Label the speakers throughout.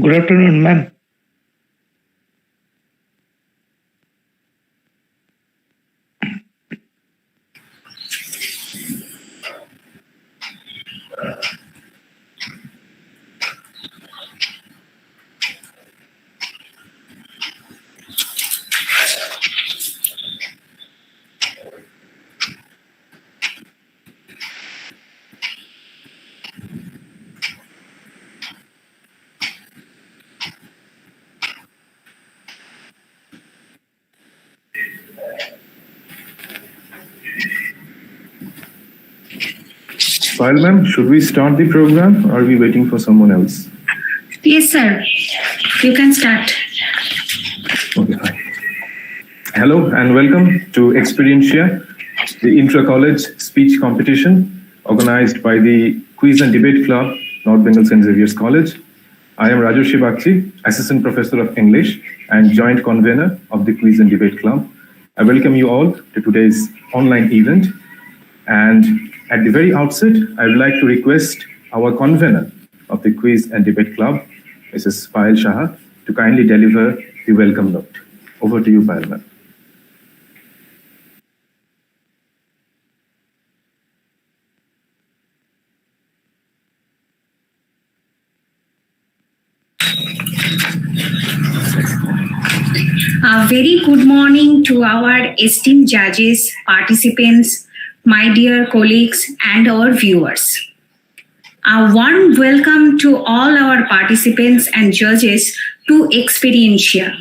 Speaker 1: Good afternoon, ma'am.
Speaker 2: Well, ma'am, should we start the program or are we waiting for someone else?
Speaker 3: Yes, sir. You can start.
Speaker 2: Okay, fine. Hello and welcome to X-Perientia, the intra-college speech competition organized by the Quiz and Debate Club, North Bengal St. Xavier's College. I am Rajarshi Bakshi, Assistant Professor of English and Joint Convener of the Quiz and Debate Club. I welcome you all to today's online event. And at the very outset, I would like to request our convener of the Quiz and Debate Club, Mrs. Payal Shah, to kindly deliver the welcome note. Over to you, Payal, ma'am.
Speaker 3: A very good morning to our esteemed judges, participants, my dear colleagues, and our viewers. A warm welcome to all our participants and judges to X-Perientia,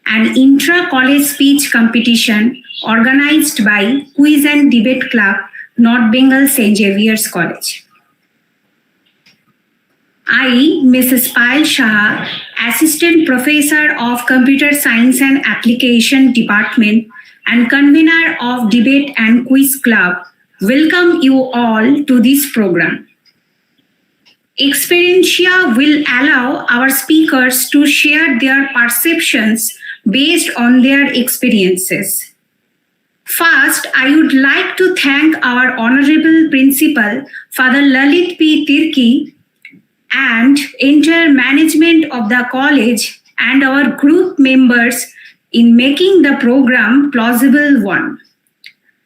Speaker 3: an intra-college speech competition organized by Quiz and Debate Club, North Bengal St. Xavier's College. I, Mrs. Payal Shah, Assistant Professor of Computer Science and Application Department and Convener of Debate and Quiz Club, welcome you all to this program. X-Perientia will allow our speakers to share their perceptions based on their experiences. First, I would like to thank our Honorable Principal, Father Lalit P. Tirki, and entire management of the college and our group members in making the program plausible one.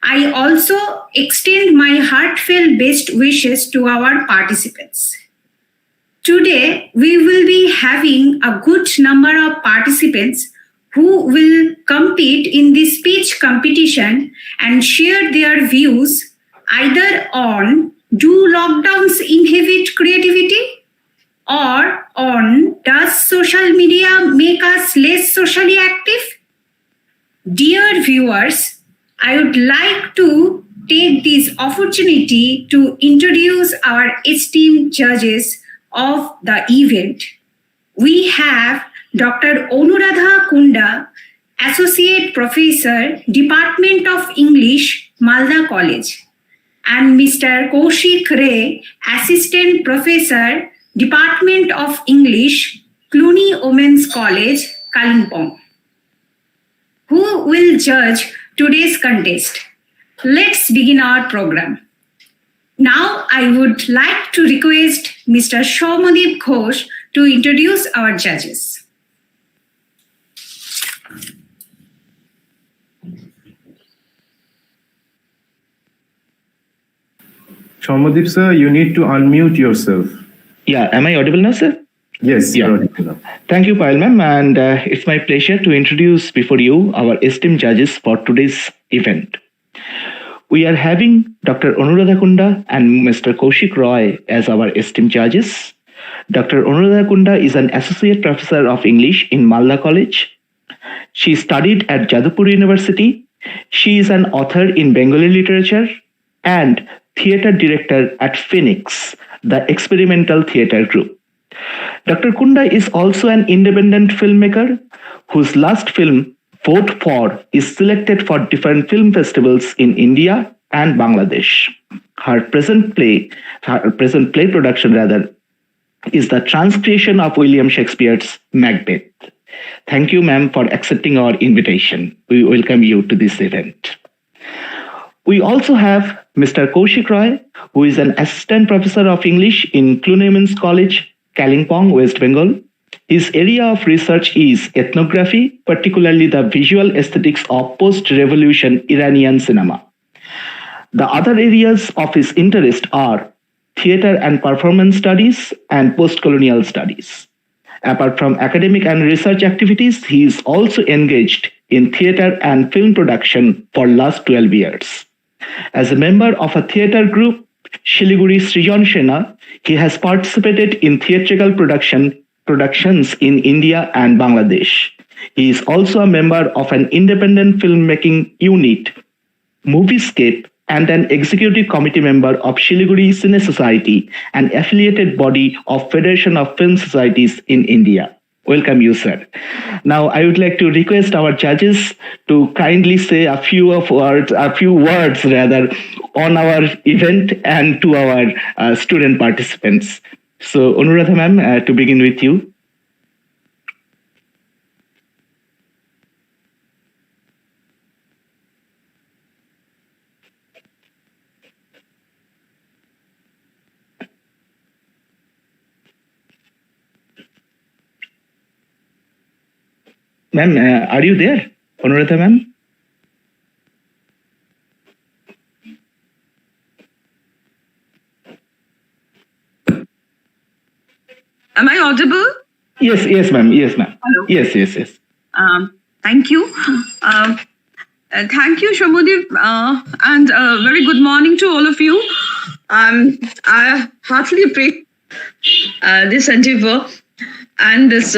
Speaker 3: I also extend my heartfelt best wishes to our participants. Today, we will be having a good number of participants who will compete in this speech competition and share their views either on do lockdowns inhibit creativity or on does social media make us less socially active? Dear viewers, I would like to take this opportunity to introduce our esteemed judges of the event. We have Dr. Anuradha Kunda, Associate Professor, Department of English, Malda College, and Mr. Kaushik Ray, Assistant Professor, Department of English, Cluny Women's College, Kalimpong, who will judge today's contest. Let's begin our program. Now I would like to request Mr. Shaumadip Ghosh to introduce our judges.
Speaker 2: Shaumadip sir, you need to unmute yourself.
Speaker 1: Yeah, am I audible now, sir?
Speaker 2: Yes, you're audible now.
Speaker 1: Thank you, Payal ma'am, and it's my pleasure to introduce before you our esteemed judges for today's event. We are having Dr. Anuradha Kunda and Mr. Kaushik Roy as our esteemed judges. Dr. Anuradha Kunda is an Associate Professor of English in Malda College. She studied at Jadavpur University. She is an author in Bengali literature and theatre director at Phoenix, the experimental theatre group. Dr. Kunda is also an independent filmmaker whose last film, Vote For, is selected for different film festivals in India and Bangladesh. Her present play production is the transcreation of William Shakespeare's Macbeth. Thank you, ma'am, for accepting our invitation. We welcome you to this event. We also have Mr. Kaushik Roy, who is an Assistant Professor of English in Cluny Women's College, Kalimpong, West Bengal. His area of research is ethnography, particularly the visual aesthetics of post-revolution Iranian cinema. The other areas of his interest are theater and performance studies and post-colonial studies. Apart from academic and research activities, he is also engaged in theater and film production for last 12 years. As a member of a theater group, Shiliguri Srijan Sena, he has participated in theatrical productions in India and Bangladesh. He is also a member of an independent filmmaking unit, Moviescape, and an executive committee member of Shiliguri Cine Society, an affiliated body of Federation of Film Societies in India. Welcome you, sir. Now, I would like to request our judges to kindly say a few words on our event and to our student participants. So, Anuradha ma'am, to begin with you. Ma'am, are you there? Anuradha ma'am?
Speaker 4: Am I audible?
Speaker 1: Yes, ma'am. Yes, ma'am.
Speaker 4: Hello.
Speaker 1: Yes.
Speaker 4: Thank you. Thank you, Shamudeep, and very good morning to all of you. I heartily appreciate this endeavor and this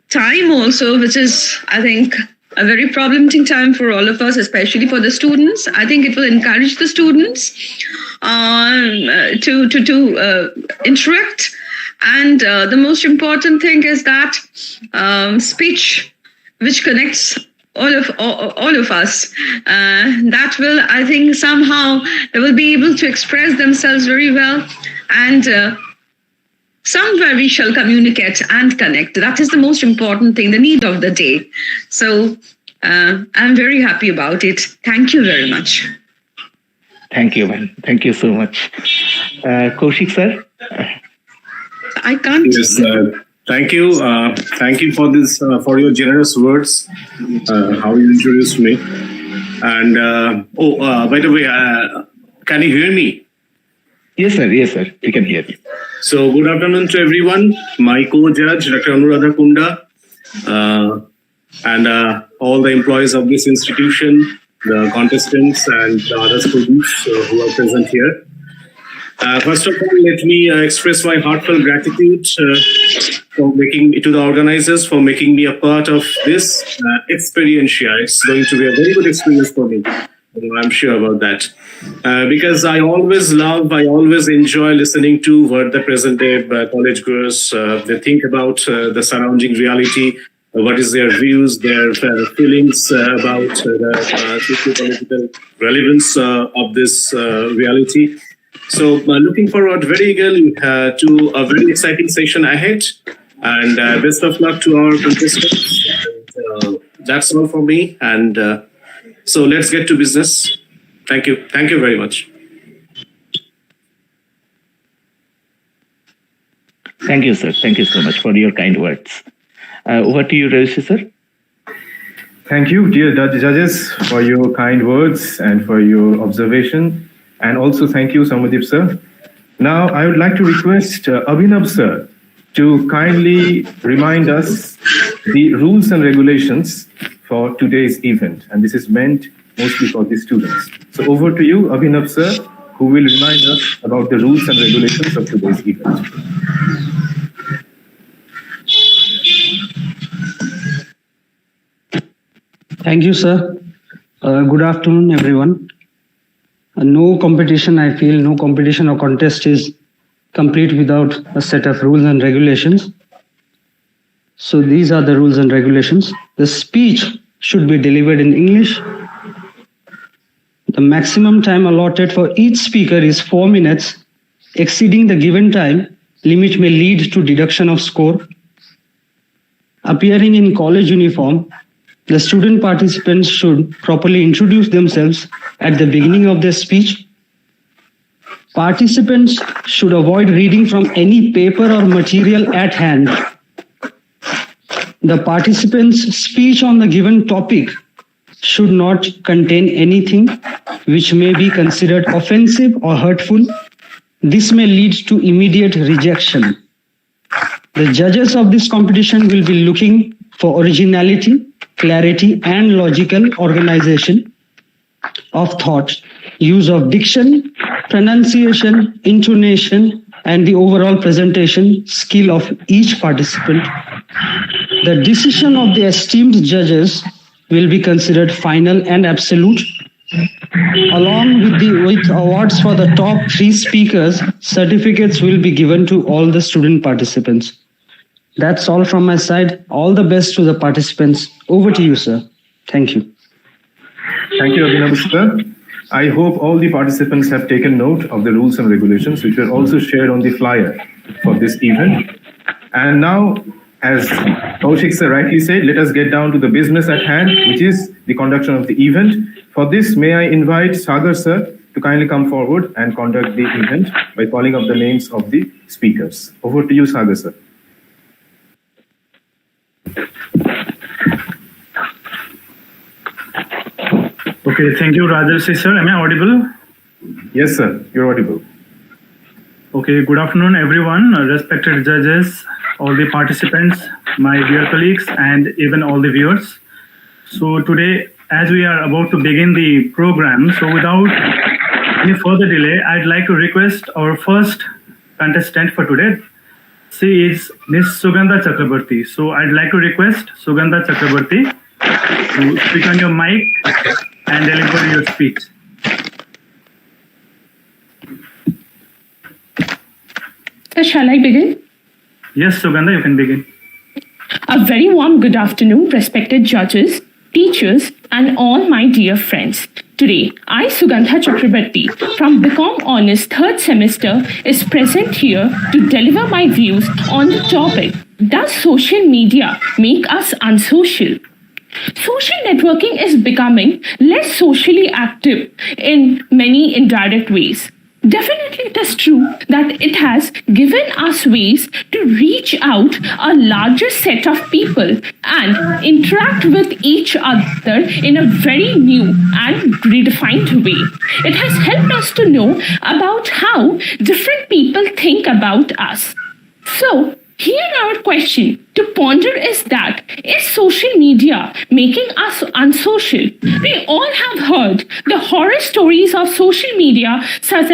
Speaker 4: time also, which is, I think, a very problematic time for all of us, especially for the students. I think it will encourage the students to interact. And the most important thing is that speech, which connects all of us, that will, I think, somehow they will be able to express themselves very well, and somewhere we shall communicate and connect. That is the most important thing, the need of the day. So I'm very happy about it. Thank you very much.
Speaker 1: Thank you, ma'am. Thank you so much. Kaushik, sir?
Speaker 4: I can't.
Speaker 5: Yes, thank you. Thank you for this, for your generous words, how you introduced me. And, by the way, can you hear me?
Speaker 1: Yes, sir. We can hear you.
Speaker 5: So, good afternoon to everyone. My co-judge, Dr. Anuradha Kunda, and all the employees of this institution, the contestants, and the other students who are present here. First of all, let me express my heartfelt gratitude to the organizers for making me a part of this X-Perientia. It's going to be a very good experience for me. I'm sure about that. Because I always enjoy listening to what the present day college goers, they think about the surrounding reality, what is their views, their feelings about the socio-political relevance of this reality. So looking forward very eagerly to a very exciting session ahead, and best of luck to our contestants. That's all for me, and so let's get to business. Thank you very much.
Speaker 1: Thank you, sir. Thank you so much for your kind words. Over to you, Rajesh, sir.
Speaker 2: Thank you, dear judges, for your kind words and for your observation. And also thank you, Samudeep sir. Now, I would like to request Abhinav sir to kindly remind us the rules and regulations for today's event. And this is meant mostly for the students. So over to you, Abhinav sir, who will remind us about the rules and regulations of today's event.
Speaker 6: Thank you, sir. Good afternoon, everyone. No competition or contest is complete without a set of rules and regulations. So these are the rules and regulations. The speech should be delivered in English. The maximum time allotted for each speaker is 4 minutes. Exceeding the given time limit may lead to deduction of score. Appearing in college uniform, the student participants should properly introduce themselves at the beginning of their speech. Participants should avoid reading from any paper or material at hand The participants' speech on the given topic should not contain anything which may be considered offensive or hurtful. This may lead to immediate rejection. The judges of this competition will be looking for originality, clarity, and logical organization of thought, use of diction, pronunciation, intonation, and the overall presentation skill of each participant. The decision of the esteemed judges will be considered final and absolute. Along with awards for the top 3 speakers, certificates will be given to all the student participants. That's all from my side. All the best to the participants. Over to you, sir. Thank you.
Speaker 2: Thank you, Abhinav sir. I hope all the participants have taken note of the rules and regulations, which were also shared on the flyer for this event. And now, as Kaushik sir rightly said, let us get down to the business at hand, which is the conduction of the event. For this, may I invite Sagar sir to kindly come forward and conduct the event by calling up the names of the speakers. Over to you, Sagar sir.
Speaker 7: Okay, thank you, Rajarshi sir. Am I audible?
Speaker 2: Yes, sir, you're audible.
Speaker 7: Okay, good afternoon, everyone, respected judges, all the participants, my dear colleagues, and even all the viewers. So today, as we are about to begin the program, so without any further delay, I'd like to request our first contestant for today. She is Miss Sugandha Chakrabarti. So I'd like to request Sugandha Chakrabarti to speak on your mic and deliver your speech.
Speaker 8: So shall I begin?
Speaker 7: Yes, Sugandha, you can begin.
Speaker 8: A very warm good afternoon, respected judges, teachers, and all my dear friends. Today, I, Sugandha Chakrabarti, from BCom Honors 3rd semester, is present here to deliver my views on the topic, does social media make us unsocial? Social networking is becoming less socially active in many indirect ways. Definitely it is true that it has given us ways to reach out a larger set of people and interact with each other in a very new and redefined way. It has helped us to know about how different people think about us. So, here our question to ponder is that, is social media making us unsocial? We all have heard the horror stories of social media such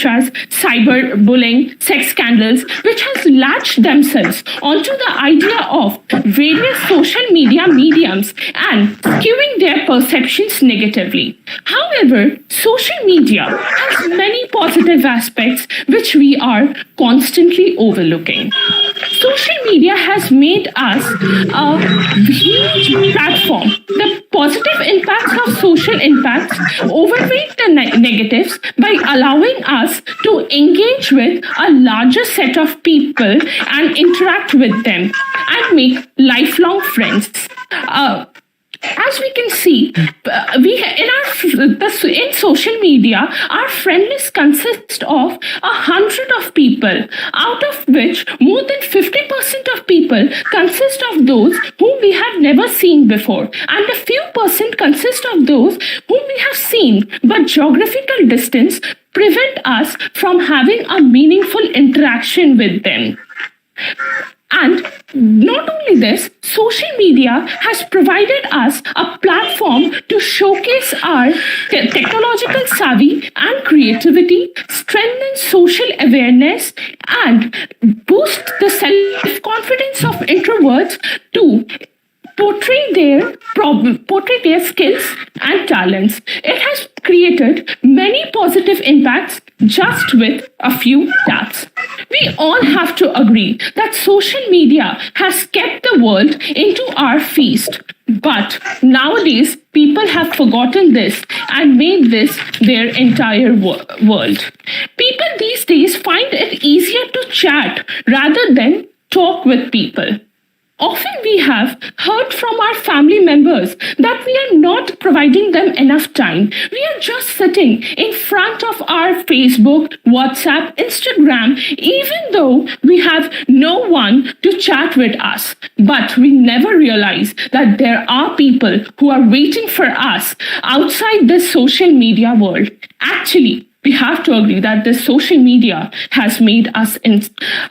Speaker 8: as cyberbullying, sex scandals, which has latched themselves onto the idea of various social media mediums and skewing their perceptions negatively. However, social media has many positive aspects which we are constantly overlooking. Social media has made us a huge platform. The positive impacts of social impacts overweight the negatives by allowing us to engage with a larger set of people and interact with them and make lifelong friends. As we can see, in social media, our friend list consists of 100 of people, out of which more than 50% of people consist of those whom we have never seen before, and a few percent consist of those whom we have seen, but geographical distance prevent us from having a meaningful interaction with them. And not only this, social media has provided us a platform to showcase our technological savvy and creativity, strengthen social awareness, and boost the self-confidence of introverts to portray their skills and talents. It has created many positive impacts just with a few taps. We all have to agree that social media has kept the world into our feast. But nowadays, people have forgotten this and made this their entire world. People these days find it easier to chat rather than talk with people. Often we have heard from our family members that we are not providing them enough time. We are just sitting in front of our Facebook, WhatsApp, Instagram, even though we have no one to chat with us. But we never realize that there are people who are waiting for us outside this social media world. Actually, we have to agree that the social media has made us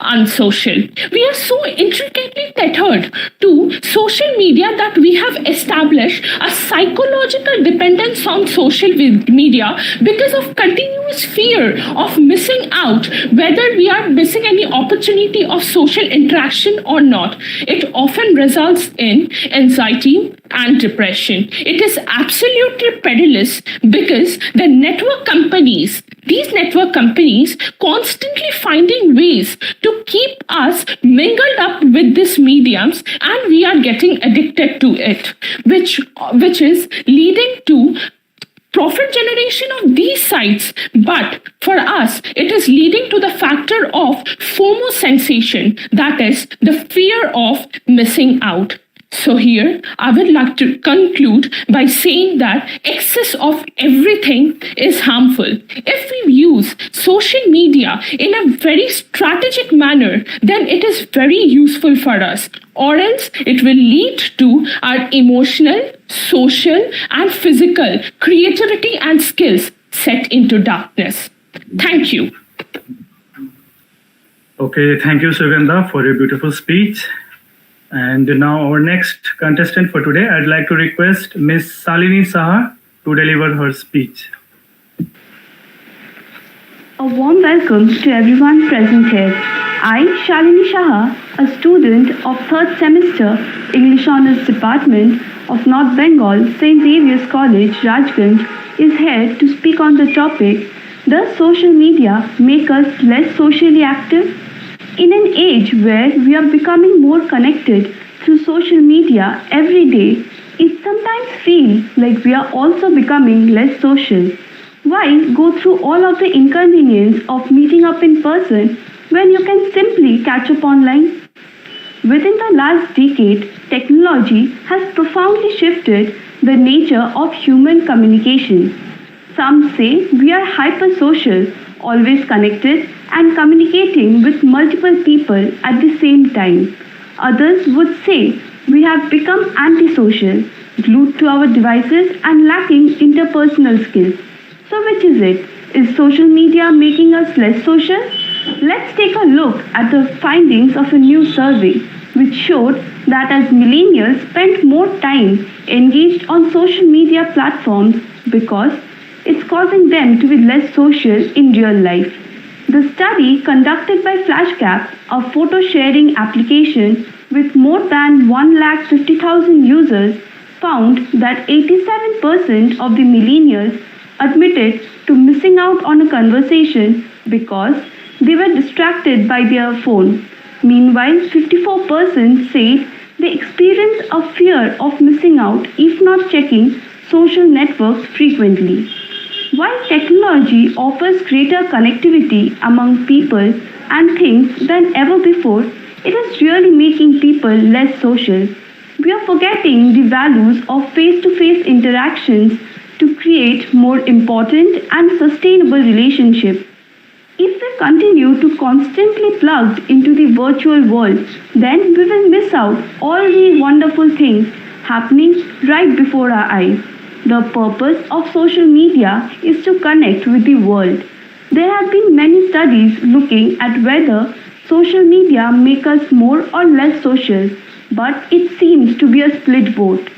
Speaker 8: unsocial. We are so intricately tethered to social media that we have established a psychological dependence on social media because of continuous fear of missing out, whether we are missing any opportunity of social interaction or not. It often results in anxiety and depression. It is absolutely perilous because these network companies constantly finding ways to keep us mingled up with these mediums, and we are getting addicted to it, which is leading to profit generation of these sites. But for us, it is leading to the factor of FOMO sensation, that is the fear of missing out. So here, I would like to conclude by saying that excess of everything is harmful. If we use social media in a very strategic manner, then it is very useful for us. Or else it will lead to our emotional, social, and physical creativity and skills set into darkness. Thank you.
Speaker 7: Okay, thank you, Sugandha, for your beautiful speech. And now our next contestant for today, I'd like to request Ms. Salini Saha to deliver her speech.
Speaker 9: A warm welcome to everyone present here. I, Shalini Saha, a student of 3rd semester English Honours Department of North Bengal St. Xavier's College, Rajganj, is here to speak on the topic, does social media make us less socially active? In an age where we are becoming more connected through social media every day, it sometimes feels like we are also becoming less social. Why go through all of the inconvenience of meeting up in person when you can simply catch up online? Within the last decade, technology has profoundly shifted the nature of human communication. Some say we are hypersocial, always connected and communicating with multiple people at the same time. Others would say we have become antisocial, glued to our devices and lacking interpersonal skills. So which is it? Is social media making us less social? Let's take a look at the findings of a new survey which showed that as millennials spend more time engaged on social media platforms because it's causing them to be less social in real life. The study, conducted by FlashGap, a photo sharing application with more than 150,000 users, found that 87% of the millennials admitted to missing out on a conversation because they were distracted by their phone. Meanwhile, 54% said they experience a fear of missing out if not checking social networks frequently. While technology offers greater connectivity among people and things than ever before, it is really making people less social. We are forgetting the values of face-to-face interactions to create more important and sustainable relationships. If we continue to constantly plugged into the virtual world, then we will miss out all the wonderful things happening right before our eyes. The purpose of social media is to connect with the world. There have been many studies looking at whether social media make us more or less social, but it seems to be a split vote.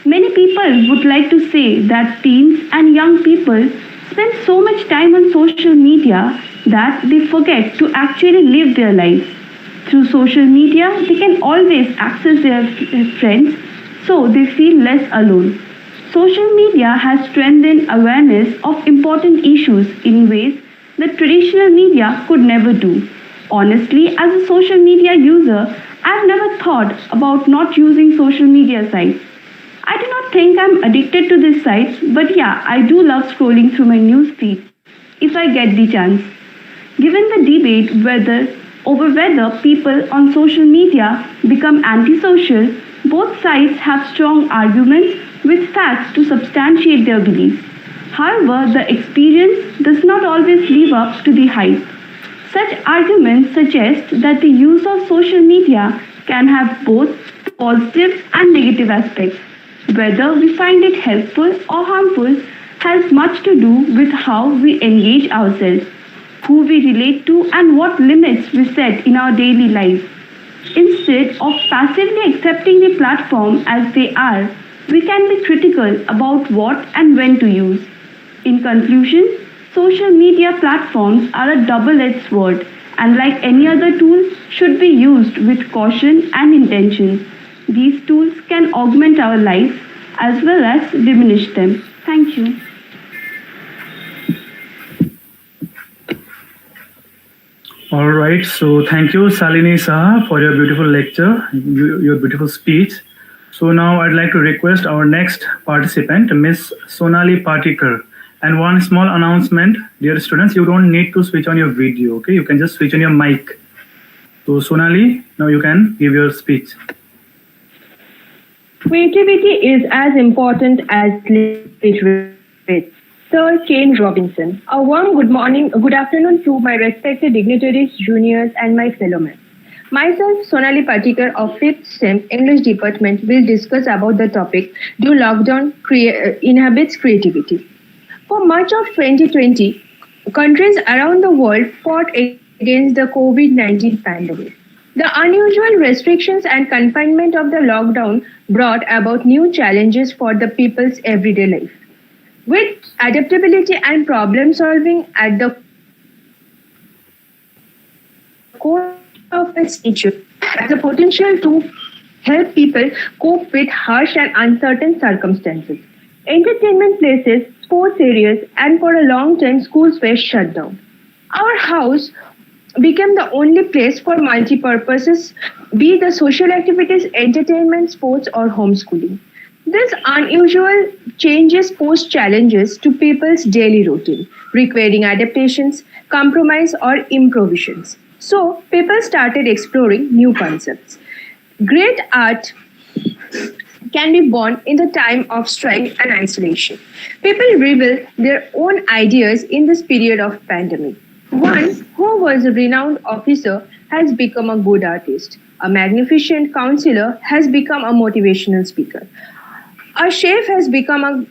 Speaker 9: Many people would like to say that teens and young people spend so much time on social media that they forget to actually live their lives. Through social media, they can always access their friends, so they feel less alone. Social media has strengthened awareness of important issues in ways that traditional media could never do. Honestly, as a social media user, I've never thought about not using social media sites. I do not think I'm addicted to these sites, but yeah, I do love scrolling through my news feed if I get the chance. Given the debate whether Over whether people on social media become antisocial, both sides have strong arguments with facts to substantiate their beliefs. However, the experience does not always live up to the hype. Such arguments suggest that the use of social media can have both positive and negative aspects. Whether we find it helpful or harmful has much to do with how we engage ourselves, who we relate to, and what limits we set in our daily life. Instead of passively accepting the platform as they are, we can be critical about what and when to use. In conclusion, social media platforms are a double-edged sword and, like any other tool, should be used with caution and intention. These tools can augment our lives as well as diminish them. Thank you.
Speaker 7: All right, so thank you, Salini Saha, for your beautiful lecture, your beautiful speech. So now I'd like to request our next participant, Miss Sonali Patikar. And one small announcement, dear students, you don't need to switch on your video, okay? You can just switch on your mic. So Sonali, now you can give your speech.
Speaker 10: Creativity is as important as literature. Sir Kane Robinson. A warm good afternoon to my respected dignitaries, juniors, and my fellow men. Myself, Sonali Patikar of 5th SEM English Department will discuss about the topic, Do Lockdown Inhibits Creativity? For much of 2020, countries around the world fought against the COVID-19 pandemic. The unusual restrictions and confinement of the lockdown brought about new challenges for the people's everyday life. With adaptability and problem solving at the core of its nature, has the potential to help people cope with harsh and uncertain circumstances. Entertainment places, sports areas, and for a long time, schools were shut down. Our house became the only place for multi-purposes, be the social activities, entertainment, sports, or homeschooling. This unusual changes pose challenges to people's daily routine, requiring adaptations, compromise, or improvisations. So, people started exploring new concepts. Great art can be born in the time of strife and isolation. People reveal their own ideas in this period of pandemic. One who was a renowned officer has become a good artist. A magnificent counselor has become a motivational speaker. A chef has become a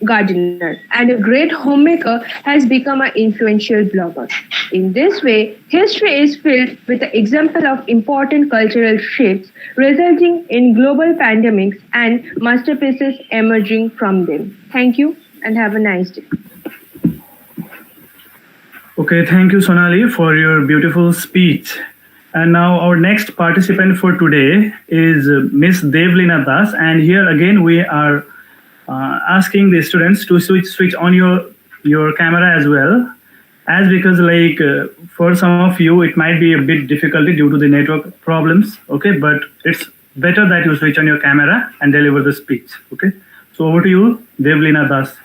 Speaker 10: gardener, and a great homemaker has become an influential blogger. In this way, history is filled with the example of important cultural shifts resulting in global pandemics and masterpieces emerging from them. Thank you and have a nice day.
Speaker 7: Okay, thank you, Sonali, for your beautiful speech. And now our next participant for today is Miss Devlina Das. And here again, we are asking the students to switch on your camera as well, as because for some of you it might be a bit difficulty due to the network problems, okay, but it's better that you switch on your camera and deliver the speech, okay. So over to you, Devlina Das.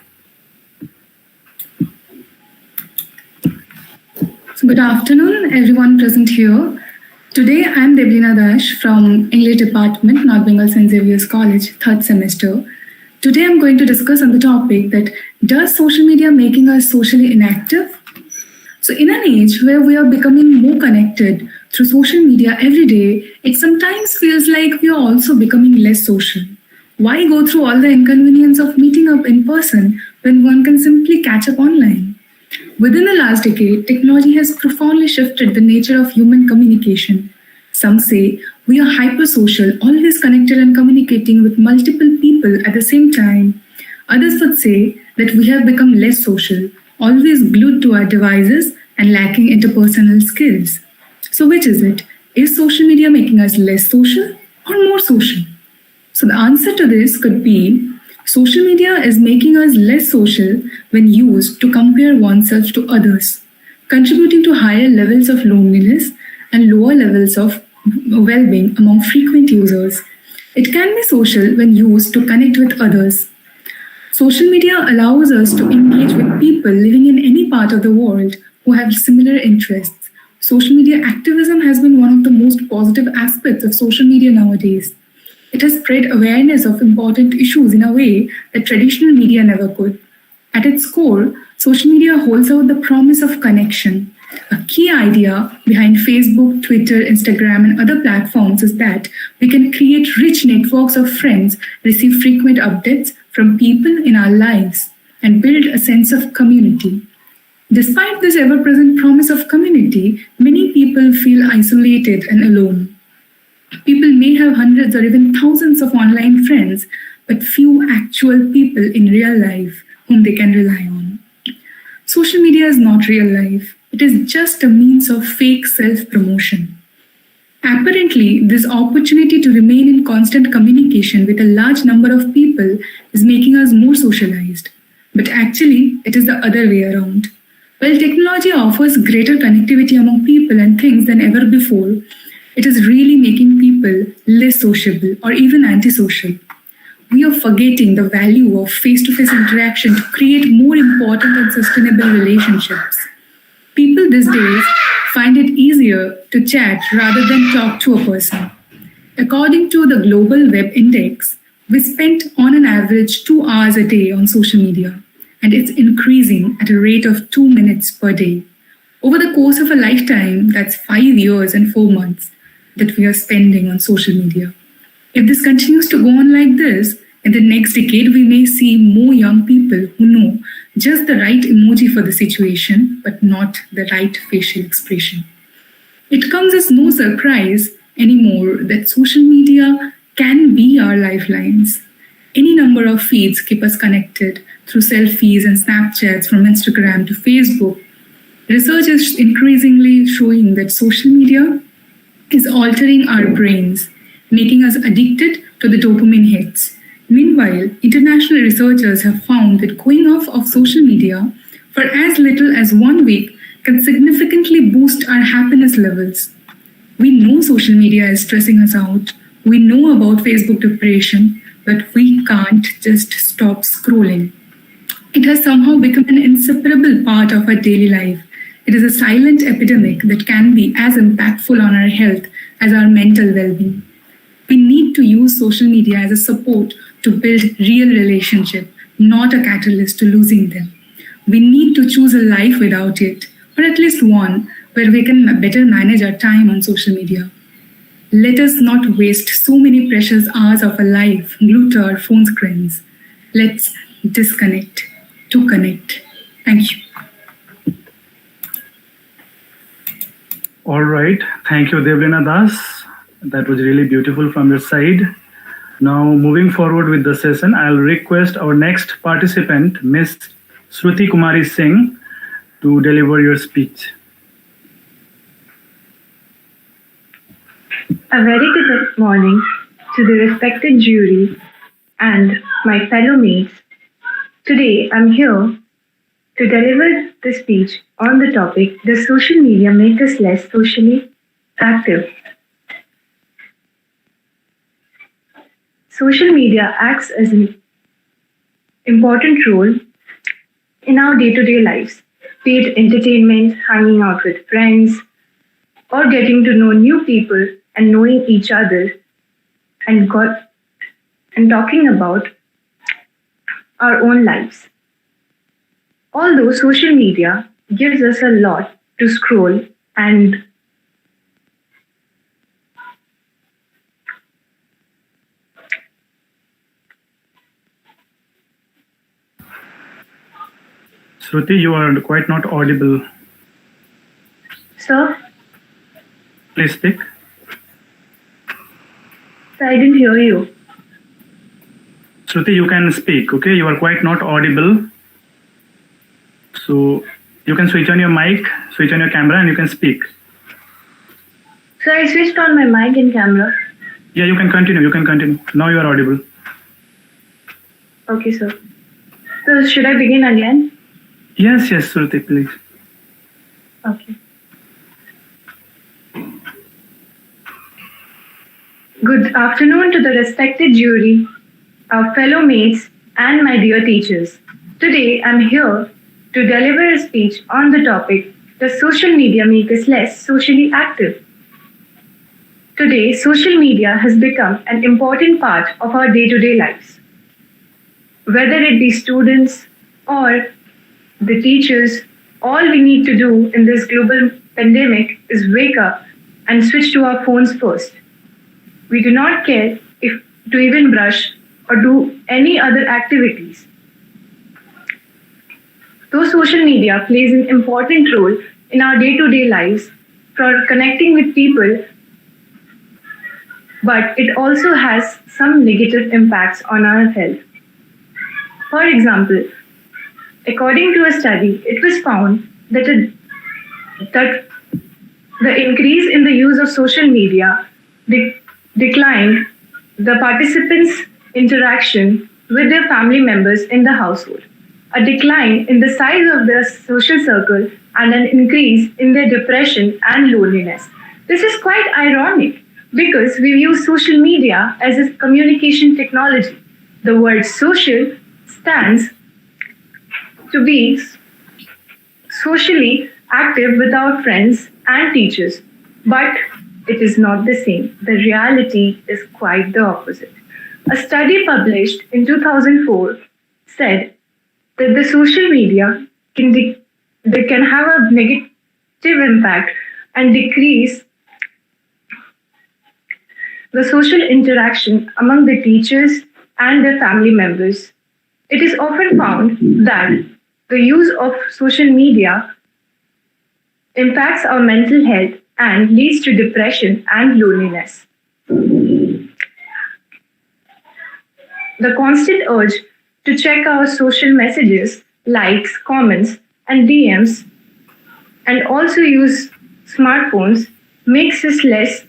Speaker 11: Good afternoon, everyone present here. Today I am Devlina Dash from English Department, North Bengal St. Xavier's College, 3rd semester. Today I'm going to discuss on the topic that does social media making us socially inactive? So in an age where we are becoming more connected through social media every day, it sometimes feels like we are also becoming less social. Why go through all the inconvenience of meeting up in person when one can simply catch up online? Within the last decade, technology has profoundly shifted the nature of human communication. Some say we are hypersocial, always connected and communicating with multiple people at the same time. Others would say that we have become less social, always glued to our devices and lacking interpersonal skills. So which is it? Is social media making us less social or more social? So the answer to this could be social media is making us less social when used to compare oneself to others, contributing to higher levels of loneliness and lower levels of well-being among frequent users. It can be social when used to connect with others. Social media allows us to engage with people living in any part of the world who have similar interests. Social media activism has been one of the most positive aspects of social media nowadays. It has spread awareness of important issues in a way that traditional media never could. At its core, social media holds out the promise of connection. A key idea behind Facebook, Twitter, Instagram, and other platforms is that we can create rich networks of friends, receive frequent updates from people in our lives, and build a sense of community. Despite this ever-present promise of community, many people feel isolated and alone. People may have hundreds or even thousands of online friends, but few actual people in real life whom they can rely on. Social media is not real life. It is just a means of fake self-promotion. Apparently, this opportunity to remain in constant communication with a large number of people is making us more socialized. But actually, it is the other way around. While technology offers greater connectivity among people and things than ever before, it is really making people less sociable or even antisocial. We are forgetting the value of face-to-face interaction to create more important and sustainable relationships. People these days find it easier to chat rather than talk to a person. According to the Global Web Index, we spend on an average 2 hours a day on social media, and it's increasing at a rate of 2 minutes per day. Over the course of a lifetime, that's 5 years and 4 months that we are spending on social media. If this continues to go on like this, in the next decade, we may see more young people who know just the right emoji for the situation, but not the right facial expression. It comes as no surprise anymore that social media can be our lifelines. Any number of feeds keep us connected through selfies and Snapchats from Instagram to Facebook. Research is increasingly showing that social media is altering our brains, making us addicted to the dopamine hits. Meanwhile, international researchers have found that going off of social media for as little as 1 week can significantly boost our happiness levels. We know social media is stressing us out. We know about Facebook depression, but we can't just stop scrolling. It has somehow become an inseparable part of our daily life. It is a silent epidemic that can be as impactful on our health as our mental well-being. We need to use social media as a support to build real relationships, not a catalyst to losing them. We need to choose a life without it, or at least one where we can better manage our time on social media. Let us not waste so many precious hours of our life glued to our phone screens. Let's disconnect to connect. Thank you.
Speaker 7: All right. Thank you, Devlina Das. That was really beautiful from your side. Now, moving forward with the session, I'll request our next participant, Ms. Shruti Kumari Singh, to deliver your speech.
Speaker 10: A very good morning to the respected jury and my fellow mates. Today, I'm here to deliver the speech on the topic, does social media make us less socially active? Social media acts as an important role in our day-to-day lives, be it entertainment, hanging out with friends, or getting to know new people and knowing each other and talking about our own lives. Although social media gives us a lot to scroll and
Speaker 7: Shruti, you are quite not audible.
Speaker 10: Sir?
Speaker 7: Please speak.
Speaker 10: Sir, I didn't hear you.
Speaker 7: Shruti, you can speak, okay? You are quite not audible. So you can switch on your mic, switch on your camera, and you can speak.
Speaker 10: Sir, I switched on my mic and camera.
Speaker 7: Yeah, you can continue. You can continue. Now you are audible.
Speaker 10: Okay, sir. So should I begin again?
Speaker 7: Yes, Shruti, please.
Speaker 10: Okay. Good afternoon to the respected jury, our fellow mates, and my dear teachers. Today, I'm here to deliver a speech on the topic,
Speaker 11: Does social media make us less socially active? Today, social media has become an important part of our day-to-day lives. Whether it be students or the teachers, all we need to do in this global pandemic is wake up and switch to our phones first. We do not care if to even brush or do any other activities. Though social media plays an important role in our day-to-day lives for connecting with people, but it also has some negative impacts on our health. For example, according to a study, it was found that the increase in the use of social media declined the participants' interaction with their family members in the household, a decline in the size of their social circle, and an increase in their depression and loneliness. This is quite ironic because we use social media as a communication technology. The word social stands to be socially active with our friends and teachers, but it is not the same. The reality is quite the opposite. A study published in 2004 said that the social media can have a negative impact and decrease the social interaction among the teachers and their family members. It is often found that the use of social media impacts our mental health and leads to depression and loneliness. The constant urge to check our social messages, likes, comments, and DMs, and also use smartphones makes us less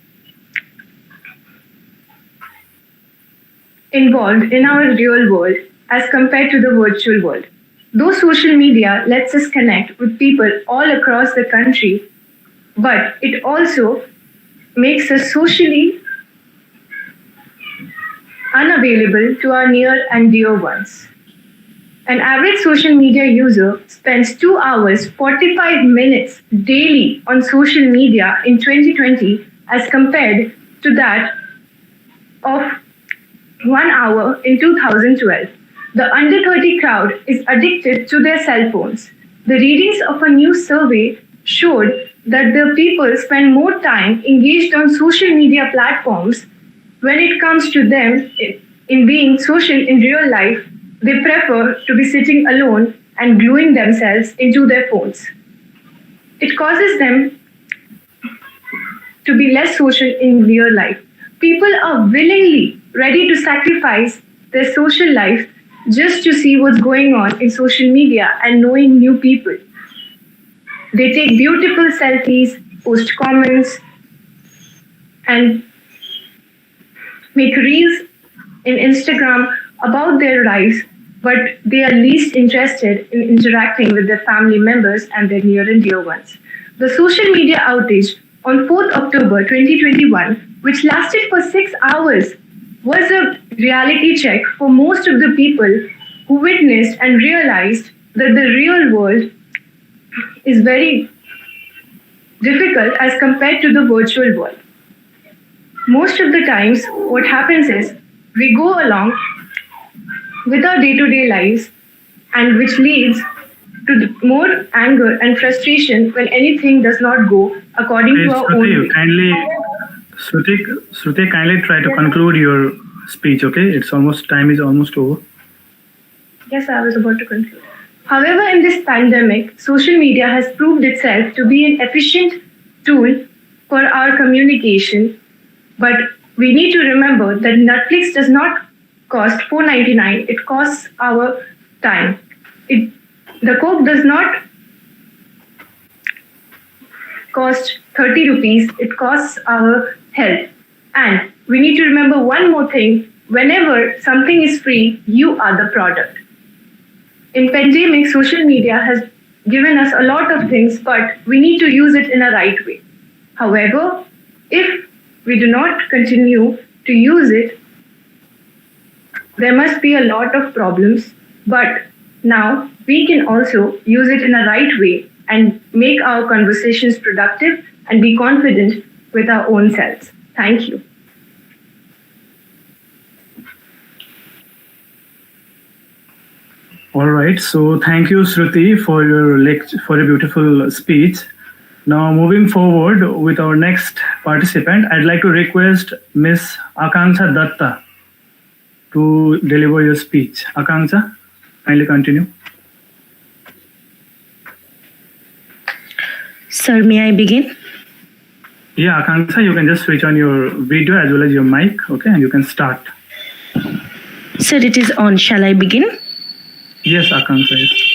Speaker 11: involved in our real world as compared to the virtual world. Though social media lets us connect with people all across the country, but it also makes us socially unavailable to our near and dear ones. An average social media user spends 2 hours 45 minutes daily on social media in 2020 as compared to that of 1 hour in 2012. The under 30 crowd is addicted to their cell phones. The readings of a new survey showed that the people spend more time engaged on social media platforms. When it comes to them in being social in real life, they prefer to be sitting alone and gluing themselves into their phones. It causes them to be less social in real life. People are willingly ready to sacrifice their social life just to see what's going on in social media and knowing new people. They take beautiful selfies, post comments, and make reels in Instagram about their lives, but they are least interested in interacting with their family members and their near and dear ones. The social media outage on 4th October 2021, which lasted for 6 hours, was a reality check for most of the people who witnessed and realized that the real world is very difficult as compared to the virtual world. Most of the times, what happens is we go along with our day-to-day lives, and which leads to more anger and frustration when anything does not go according to our own.
Speaker 7: Shruti, kindly try to conclude your speech, okay? Time is almost over.
Speaker 11: Yes, I was about to conclude. However, in this pandemic, social media has proved itself to be an efficient tool for our communication, but we need to remember that Netflix does not cost $4.99, it costs our time. The Coke does not cost 30 rupees, it costs our health. And we need to remember one more thing, whenever something is free, you are the product. In pandemic, social media has given us a lot of things, but we need to use it in a right way. However, if we do not continue to use it, there must be a lot of problems, but now we can also use it in a right way and
Speaker 10: make our conversations productive, and be confident with our own selves. Thank you.
Speaker 7: All right. So thank you, Shruti, for your for a beautiful speech. Now, moving forward with our next participant, I'd like to request Miss Akanksha Datta to deliver your speech. Akanksha, kindly continue.
Speaker 12: Sir, may I begin?
Speaker 7: Yeah, Akanksha, you can just switch on your video as well as your mic, okay, and you can start.
Speaker 12: Sir, it is on. Shall I begin?
Speaker 7: Yes, Akanksha. Yes.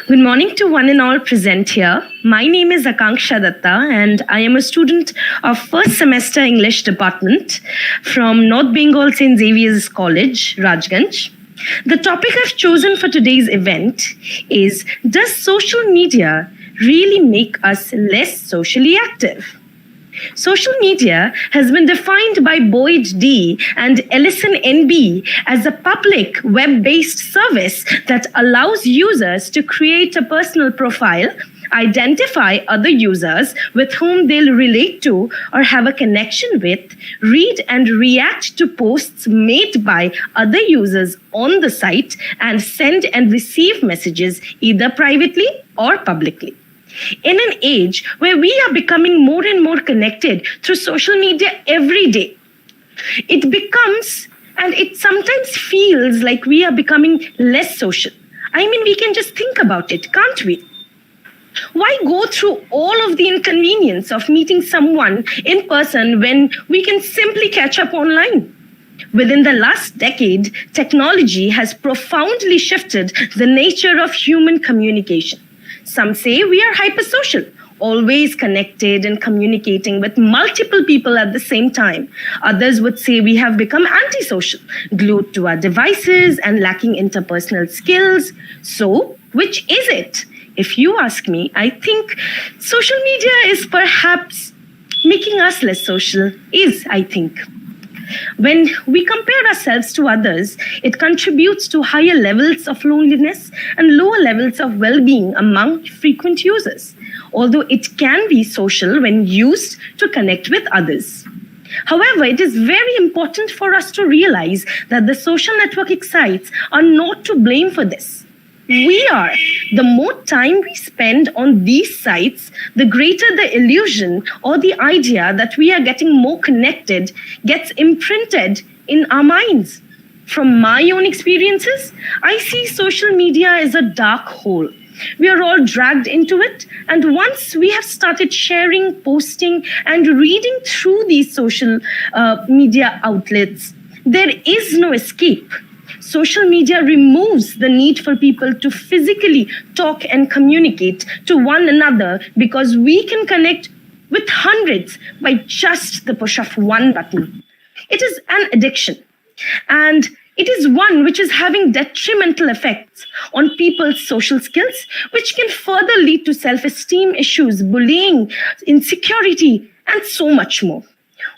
Speaker 12: Good morning to one and all present here. My name is Akanksha Datta and I am a student of first semester English department from North Bengal St. Xavier's College, Rajganj. The topic I've chosen for today's event is, does social media really make us less socially active? Social media has been defined by Boyd D. and Ellison NB as a public web-based service that allows users to create a personal profile, identify other users with whom they'll relate to or have a connection with, read and react to posts made by other users on the site, and send and receive messages either privately or publicly. In an age where we are becoming more and more connected through social media every day, it becomes, and it sometimes feels like we are becoming less social. I mean, we can just think about it, can't we? Why go through all of the inconvenience of meeting someone in person when we can simply catch up online? Within the last decade, technology has profoundly shifted the nature of human communication. Some say we are hypersocial, always connected and communicating with multiple people at the same time. Others would say we have become antisocial, glued to our devices and lacking interpersonal skills. So, which is it? If you ask me, I think social media is perhaps making us less social, I think. When we compare ourselves to others, it contributes to higher levels of loneliness and lower levels of well-being among frequent users, although it can be social when used to connect with others. However, it is very important for us to realize that the social networking sites are not to blame for this. We are. The more time we spend on these sites, the greater the illusion or the idea that we are getting more connected gets imprinted in our minds. From my own experiences, I see social media as a dark hole. We are all dragged into it, and once we have started sharing, posting, and reading through these social media outlets, there is no escape. Social media removes the need for people to physically talk and communicate to one another because we can connect with hundreds by just the push of one button. It is an addiction, and it is one which is having detrimental effects on people's social skills, which can further lead to self-esteem issues, bullying, insecurity, and so much more.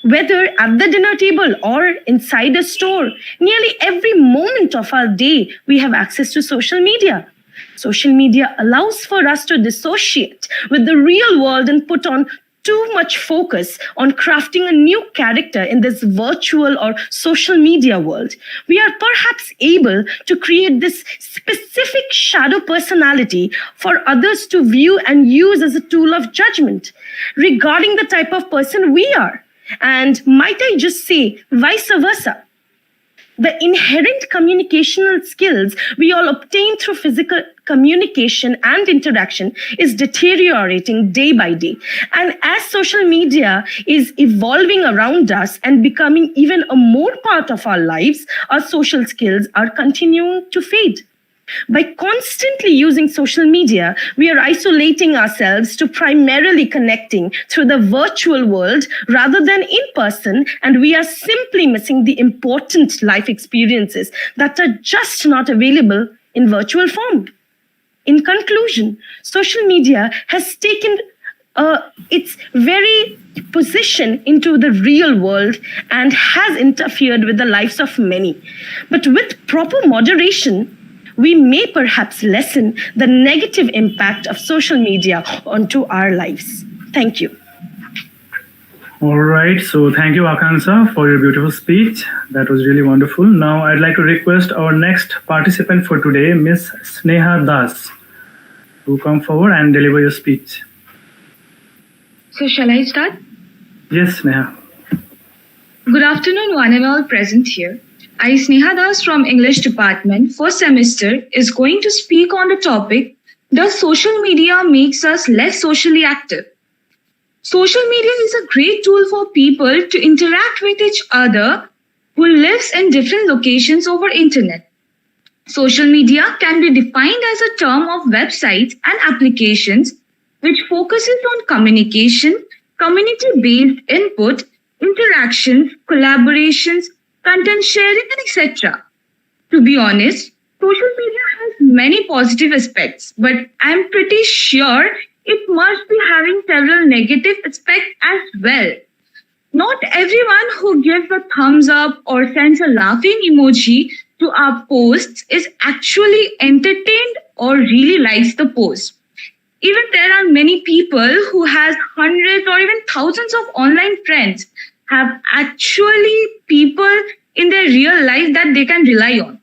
Speaker 12: Whether at the dinner table or inside a store, nearly every moment of our day, we have access to social media. Social media allows for us to dissociate with the real world and put on too much focus on crafting a new character in this virtual or social media world. We are perhaps able to create this specific shadow personality for others to view and use as a tool of judgment regarding the type of person we are. And might I just say, vice versa. The inherent communicational skills we all obtain through physical communication and interaction is deteriorating day by day. And as social media is evolving around us and becoming even a more part of our lives, our social skills are continuing to fade. By constantly using social media, we are isolating ourselves to primarily connecting through the virtual world rather than in person, and we are simply missing the important life experiences that are just not available in virtual form. In conclusion, social media has taken its very position into the real world and has interfered with the lives of many. But with proper moderation, we may perhaps lessen the negative impact of social media onto our lives. Thank you.
Speaker 7: All right, so thank you, Akanksha, for your beautiful speech. That was really wonderful. Now, I'd like to request our next participant for today, Miss Sneha Das, to come forward and deliver your speech.
Speaker 13: So, shall I start?
Speaker 7: Yes, Sneha.
Speaker 13: Good afternoon, one and all present here. I, Sneha Das from English Department, first semester, is going to speak on the topic, does social media makes us less socially active? Social media is a great tool for people to interact with each other who lives in different locations over internet. Social media can be defined as a term of websites and applications which focuses on communication, community-based input, interactions, collaborations, content sharing, and etc. To be honest, social media has many positive aspects, but I'm pretty sure it must be having several negative aspects as well. Not everyone who gives a thumbs up or sends a laughing emoji to our posts is actually entertained or really likes the post. Even there are many people who has hundreds or even thousands of online friends have actually people in their real life that they can rely on.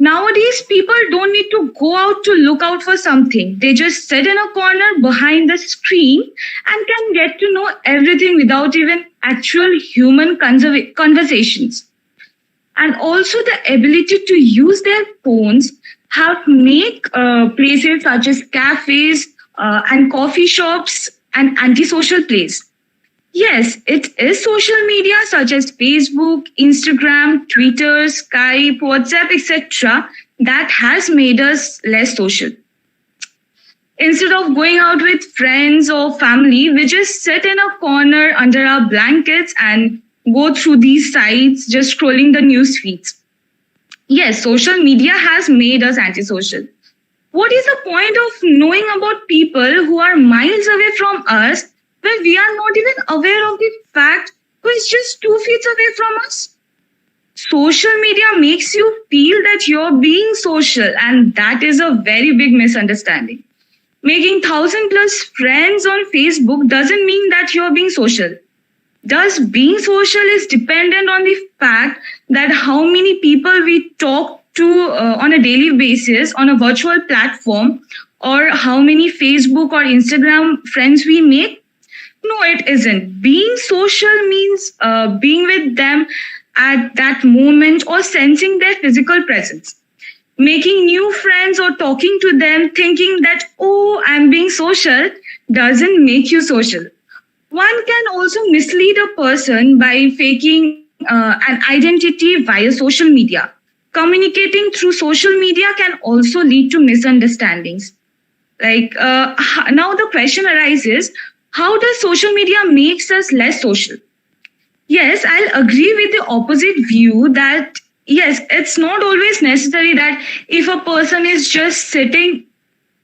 Speaker 13: Nowadays, people don't need to go out to look out for something. They just sit in a corner behind the screen and can get to know everything without even actual human conversations. And also the ability to use their phones have made places such as cafes and coffee shops an antisocial place. Yes, it is social media such as Facebook, Instagram, Twitter, Skype, WhatsApp, etc. that has made us less social. Instead of going out with friends or family, we just sit in a corner under our blankets and go through these sites, just scrolling the news feeds. Yes, social media has made us antisocial. What is the point of knowing about people who are miles away from us when we are not even aware of the fact who is just 2 feet away from us? Social media makes you feel that you're being social, and that is a very big misunderstanding. Making 1,000+ friends on Facebook doesn't mean that you're being social. Thus, being social is dependent on the fact that how many people we talk to on a daily basis on a virtual platform, or how many Facebook or Instagram friends we make. No, it isn't. Being social means being with them at that moment or sensing their physical presence. Making new friends or talking to them thinking that, oh, I'm being social, doesn't make you social. One can also mislead a person by faking an identity via social media. Communicating through social media can also lead to misunderstandings. Like now the question arises, how does social media makes us less social? Yes, I'll agree with the opposite view that yes, it's not always necessary that if a person is just sitting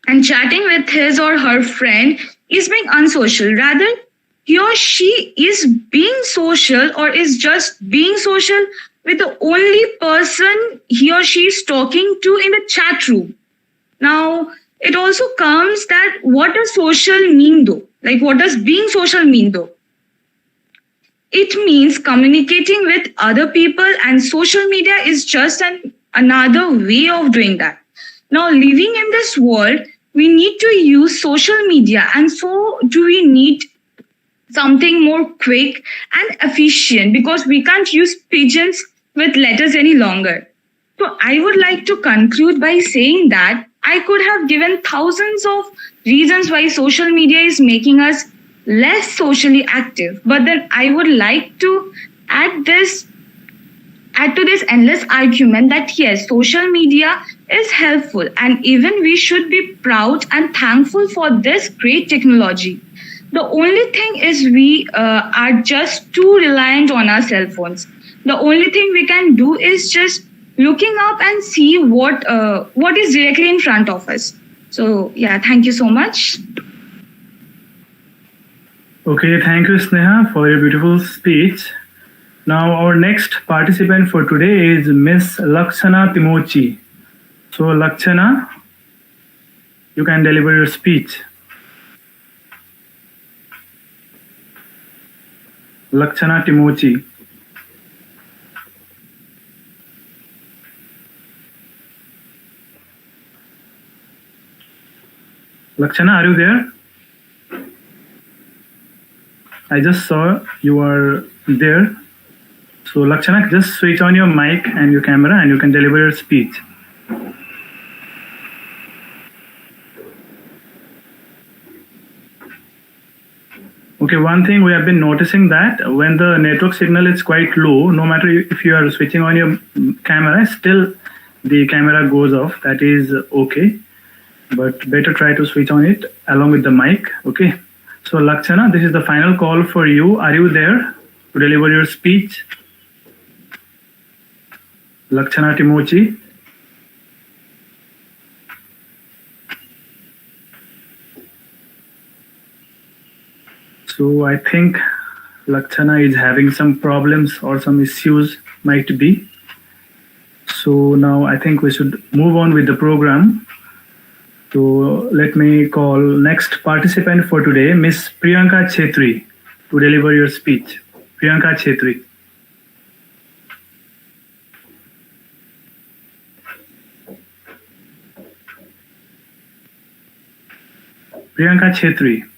Speaker 13: and chatting with his or her friend is being unsocial. Rather, he or she is being social or is just being social with the only person he or she is talking to in the chat room. Now, it also comes that what does social mean though? Like what does being social mean though? It means communicating with other people, and social media is just another way of doing that. Now, living in this world, we need to use social media, and so do we need something more quick and efficient because we can't use pigeons with letters any longer. So I would like to conclude by saying that I could have given thousands of reasons why social media is making us less socially active, but then I would like to add to this endless argument that yes, social media is helpful, and even we should be proud and thankful for this great technology. The only thing is we are just too reliant on our cell phones. The only thing we can do is just looking up and see what is directly in front of us. So yeah, thank you so much.
Speaker 7: Okay, thank you, Sneha, for your beautiful speech. Now, our next participant for today is Miss Laksana Timochi. So Laksana, you can deliver your speech. Laksana Timochi. Laksana, are you there? I just saw you are there. So Laksana, just switch on your mic and your camera and you can deliver your speech. Okay, one thing we have been noticing that when the network signal is quite low, no matter if you are switching on your camera, still the camera goes off. That is okay, but better try to switch on it along with the mic. Okay, so Laksana, this is the final call for you. Are you there to deliver your speech? Laksana Timochi. So I think Laksana is having some problems or some issues, might be. So now I think we should move on with the program. So let me call next participant for today, Miss Priyanka Chetri, to deliver your speech. Priyanka Chetri. Priyanka Chetri.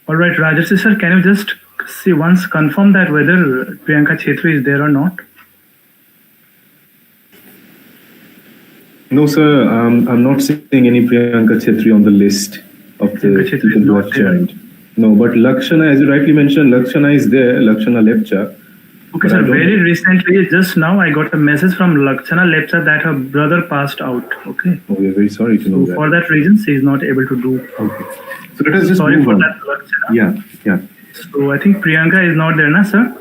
Speaker 7: All right, Rajarsi sir, can you just see once confirm that whether Priyanka Chetri is there or not?
Speaker 2: No, sir. I'm not seeing any Priyanka Chetri on the list of the people who have joined. No, but Laksana, as you rightly mentioned, Laksana is there. Laksana Lepcha.
Speaker 7: Okay, sir. Very recently, just now, I got a message from Laksana Lepcha that her brother passed out. Okay.
Speaker 2: Oh, we are very sorry to know that.
Speaker 7: For that reason, she is not able to do.
Speaker 2: Okay. So let us just
Speaker 7: sorry
Speaker 2: move
Speaker 7: for
Speaker 2: on.
Speaker 7: that, Laksana.
Speaker 2: Yeah.
Speaker 7: So I think Priyanka is not there, na, sir?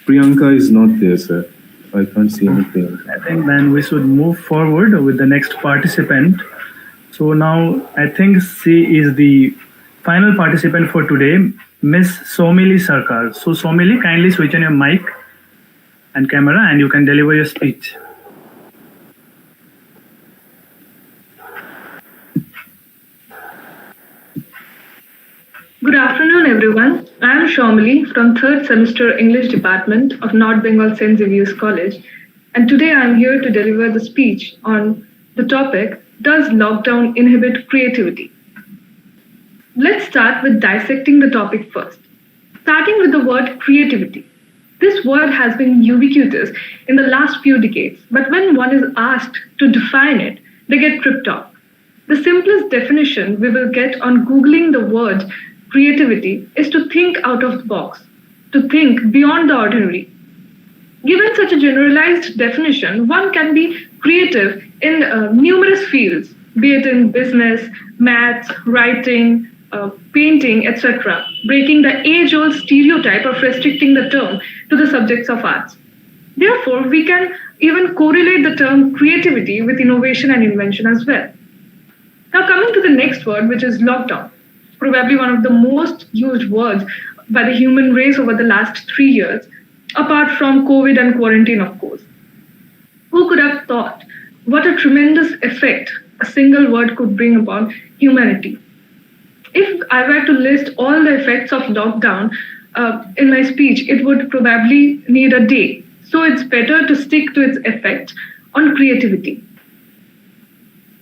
Speaker 2: Priyanka is not there, sir. I can't see anything.
Speaker 7: I think then we should move forward with the next participant. So now I think she is the final participant for today, Miss Somili Sarkar. So Somili, kindly switch on your mic and camera and you can deliver your speech.
Speaker 11: Good afternoon, everyone. I am Shomali from 3rd semester English Department of North Bengal St. Xavier's College. And today I am here to deliver the speech on the topic, Does Lockdown Inhibit Creativity? Let's start with dissecting the topic first. Starting with the word creativity. This word has been ubiquitous in the last few decades, but when one is asked to define it, they get tripped up. The simplest definition we will get on Googling the word creativity is to think out of the box, to think beyond the ordinary. Given such a generalized definition, one can be creative in numerous fields, be it in business, maths, writing, painting, etc., breaking the age-old stereotype of restricting the term to the subjects of arts. Therefore, we can even correlate the term creativity with innovation and invention as well. Now, coming to the next word, which is lockdown, probably one of the most used words by the human race over the last 3 years, apart from COVID and quarantine, of course. Who could have thought what a tremendous effect a single word could bring upon humanity? If I were to list all the effects of lockdown in my speech, it would probably need a day. So it's better to stick to its effect on creativity.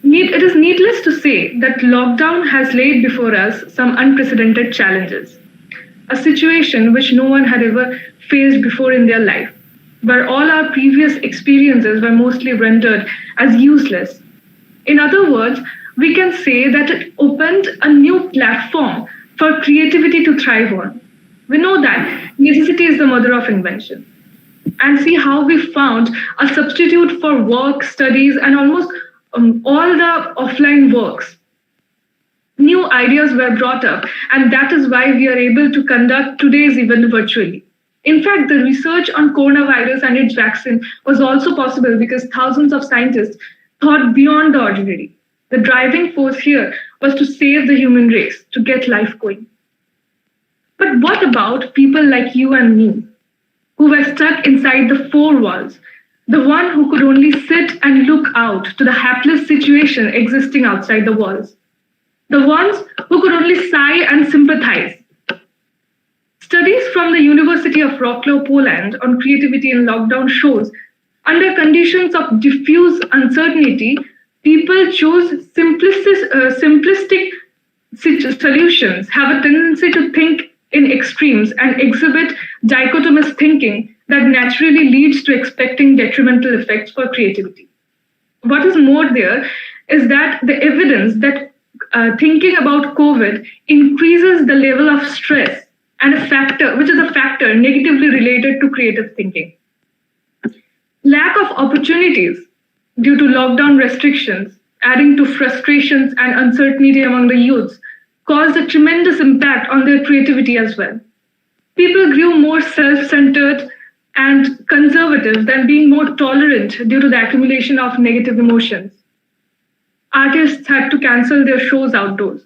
Speaker 11: It is needless to say that lockdown has laid before us some unprecedented challenges. A situation which no one had ever faced before in their life, where all our previous experiences were mostly rendered as useless. In other words, we can say that it opened a new platform for creativity to thrive on. We know that necessity is the mother of invention. And see how we found a substitute for work, studies, and almost all the offline works. New ideas were brought up, and that is why we are able to conduct today's event virtually. In fact, the research on coronavirus and its vaccine was also possible because thousands of scientists thought beyond the ordinary. The driving force here was to save the human race, to get life going. about people like you and me, who were stuck inside the four walls, the one who could only sit and look out to the hapless situation existing outside the walls, the ones who could only sigh and sympathize. Studies from the University of Wrocław, Poland on creativity in lockdown shows under conditions of diffuse uncertainty, people choose simplistic solutions, have a tendency to think in extremes, and exhibit dichotomous thinking that naturally leads to expecting detrimental effects for creativity. What is more there is that the evidence that thinking about COVID increases the level of stress and a factor, which is a factor negatively related to creative thinking. Lack of opportunities due to lockdown restrictions, adding to frustrations and uncertainty among the youths, caused a tremendous impact on their creativity as well. People grew more self-centered and conservative than being more tolerant due to the accumulation of negative emotions. Artists had to cancel their shows outdoors.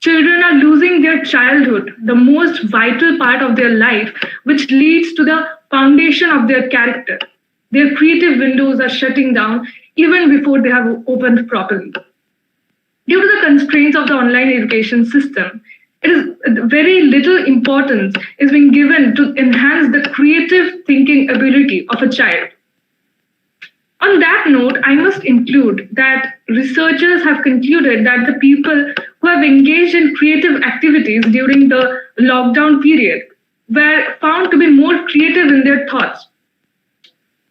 Speaker 11: Children are losing their childhood, the most vital part of their life, which leads to the foundation of their character. Their creative windows are shutting down even before they have opened properly. Due to the constraints of the online education system, it is very little importance is being given to enhance the creative thinking ability of a child. On that note, I must include that researchers have concluded that the people who have engaged in creative activities during the lockdown period were found to be more creative in their thoughts.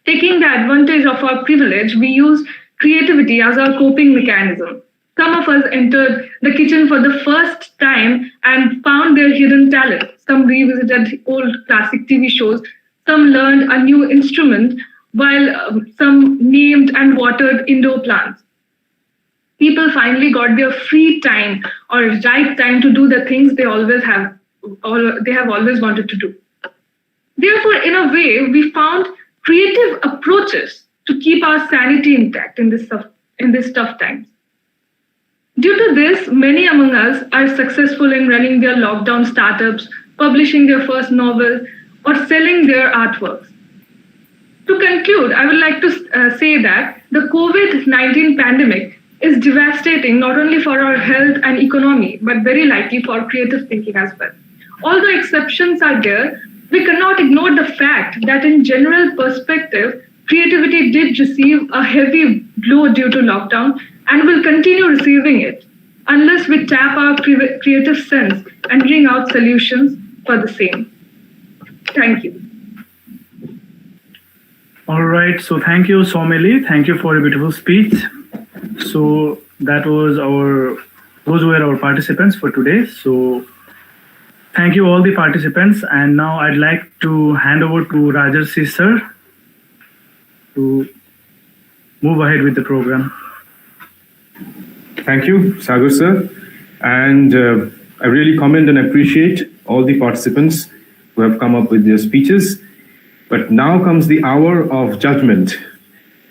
Speaker 11: Taking the advantage of our privilege, we use creativity as our coping mechanism. Some of us entered the kitchen for the first time and found their hidden talent. Some revisited old classic TV shows. Some learned a new instrument, while some named and watered indoor plants. People finally got their free time or right time to do the things they have always wanted to do. Therefore, in a way, we found creative approaches to keep our sanity intact in this tough times. Due to this, many among us are successful in running their lockdown startups, publishing their first novel, or selling their artworks. To conclude, I would like to say that the COVID-19 pandemic is devastating not only for our health and economy, but very likely for creative thinking as well. Although exceptions are there, we cannot ignore the fact that in general perspective, creativity did receive a heavy blow due to lockdown and will continue receiving it unless we tap our creative sense and bring out solutions for the same. Thank you.
Speaker 7: All right, so thank you, Someli. Thank you for a beautiful speech. So those were our participants for today. So thank you all the participants. And now I'd like to hand over to Rajarsi sir to move ahead with the program.
Speaker 2: Thank you, Sagar sir. And I really commend and appreciate all the participants who have come up with their speeches. But now comes the hour of judgment.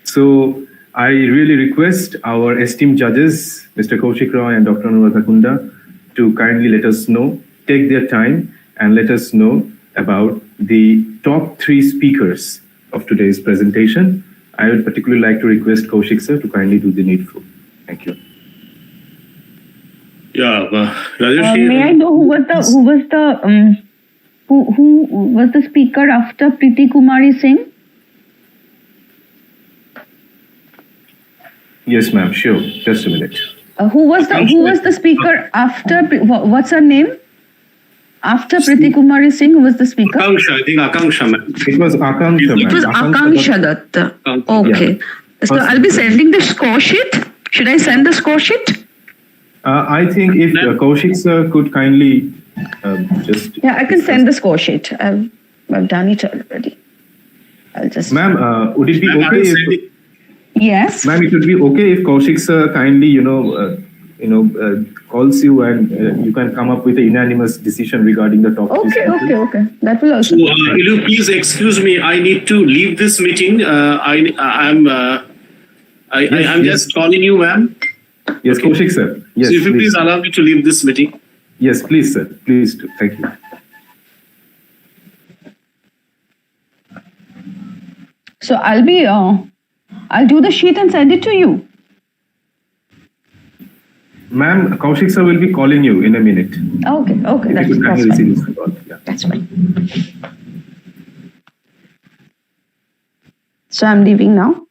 Speaker 2: So I really request our esteemed judges, Mr. Kaushik Roy and Dr. Anuradha Kunda, to kindly let us know, take their time and let us know about the top 3 speakers of today's presentation. I would particularly like to request Kaushik sir to kindly do the needful. Thank you.
Speaker 5: Yeah, Rajarshi.
Speaker 14: May I know who was the speaker after Preeti Kumari Singh?
Speaker 2: Yes, ma'am. Sure. Just a minute.
Speaker 14: Who was the speaker after? What's her name? After Preeti Kumari Singh, who was the speaker?
Speaker 5: Akanksha, I think Akanksha, ma'am.
Speaker 2: It was Akanksha, ma'am.
Speaker 14: It was Akanksha Datta. Okay.
Speaker 2: Yeah.
Speaker 14: So I'll be sending the score sheet. Should I send the score sheet?
Speaker 2: I think if Kaushik sir could kindly just...
Speaker 14: Yeah, I can send the score sheet. I've done it already. I'll just...
Speaker 2: Ma'am, would it be okay if...
Speaker 14: Yes.
Speaker 2: Ma'am, it would be okay if Kaushik sir kindly, calls you and you can come up with a unanimous decision regarding the topic.
Speaker 14: Okay. That will also...
Speaker 5: So, will you please excuse me? I need to leave this meeting. I'm just calling you, ma'am.
Speaker 2: Yes, okay. Kaushik sir. Yes,
Speaker 5: so if you please allow me to leave this meeting.
Speaker 2: Yes, please, sir. Please do. Thank you.
Speaker 14: So I'll do the sheet and send it to you.
Speaker 2: Ma'am, Kaushik sir will be calling you in a minute.
Speaker 14: Okay,
Speaker 2: If you could kindly receive this call. Yeah.
Speaker 14: That's fine. So I'm leaving now.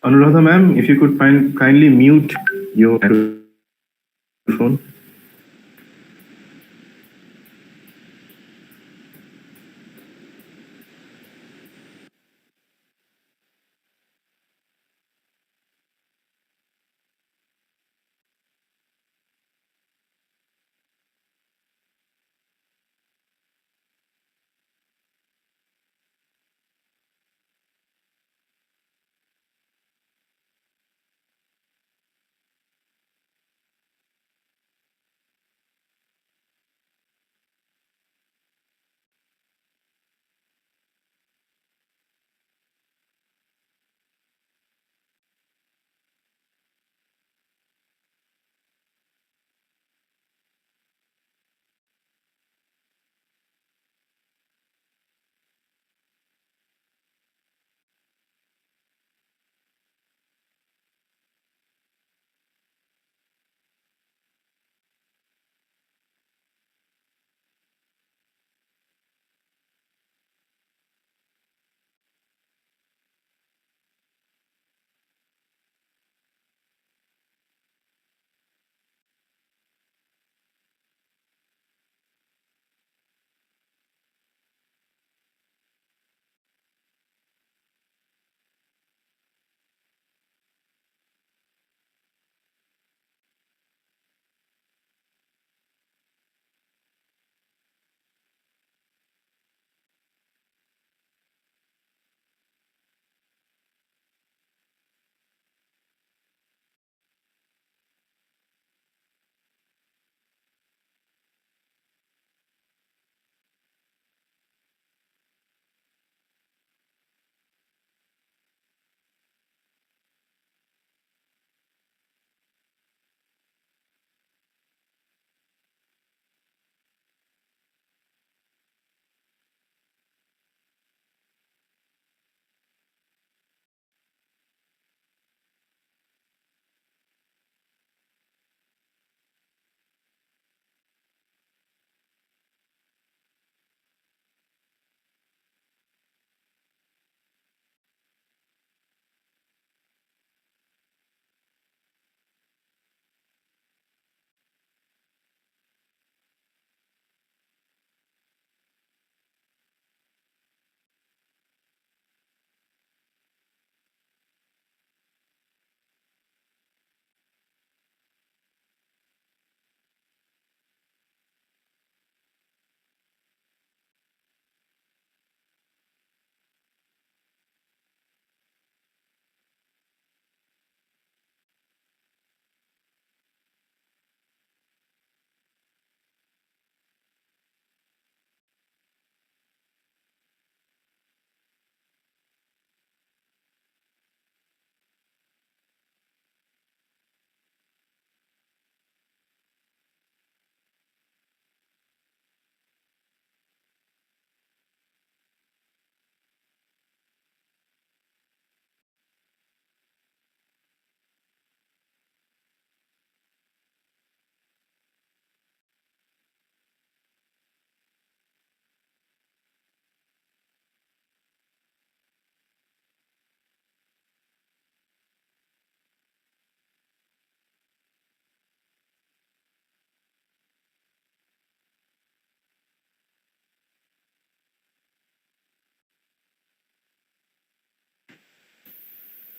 Speaker 2: Anuradha ma'am, if you could kindly mute your microphone.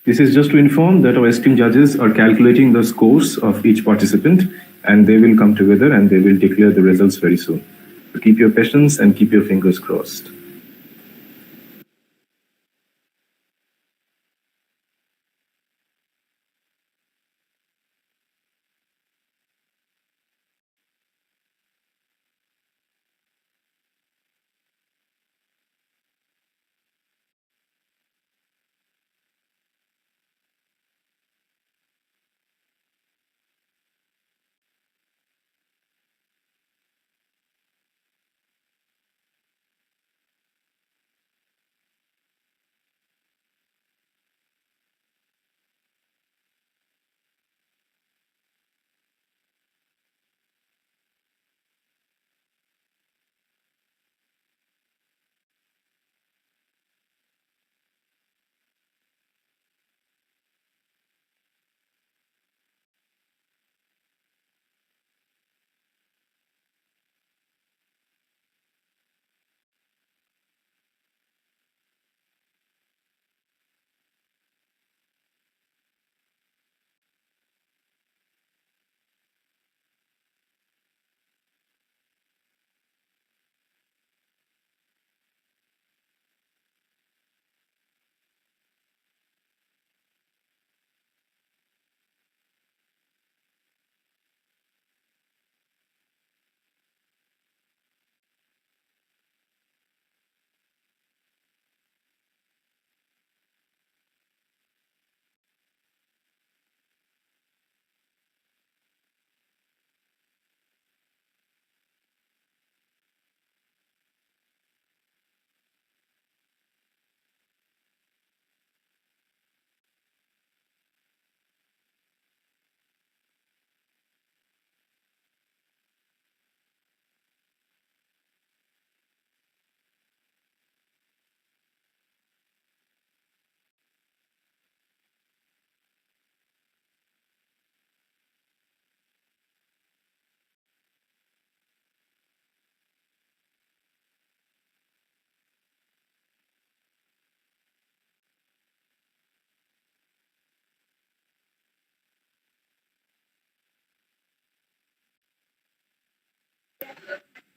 Speaker 2: This is just to inform that our esteemed judges are calculating the scores of each participant, and they will come together and they will declare the results very soon. So keep your patience and keep your fingers crossed.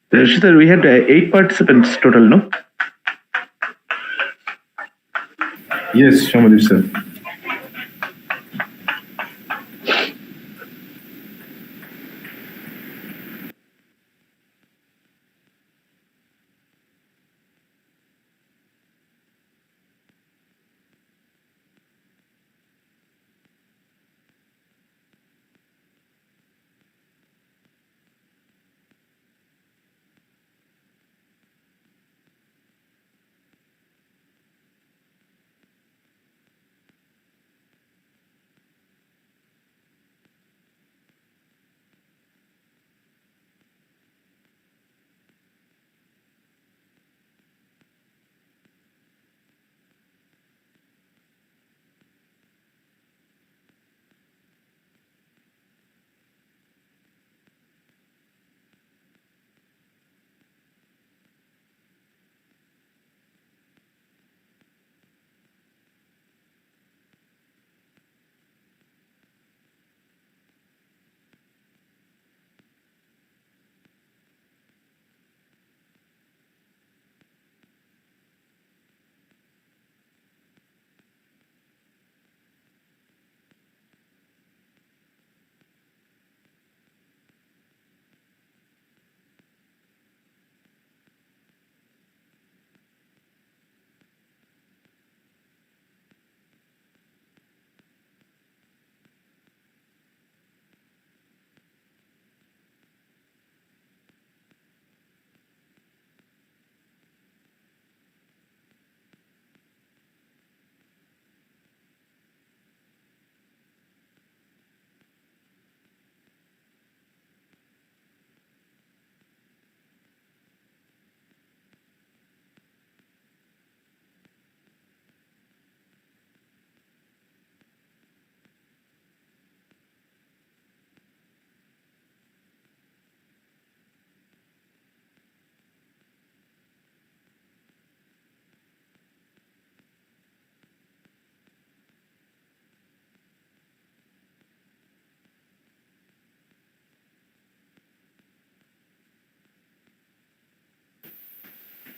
Speaker 1: Rashida, we had 8 participants total, no?
Speaker 2: Yes, Shamadev sir.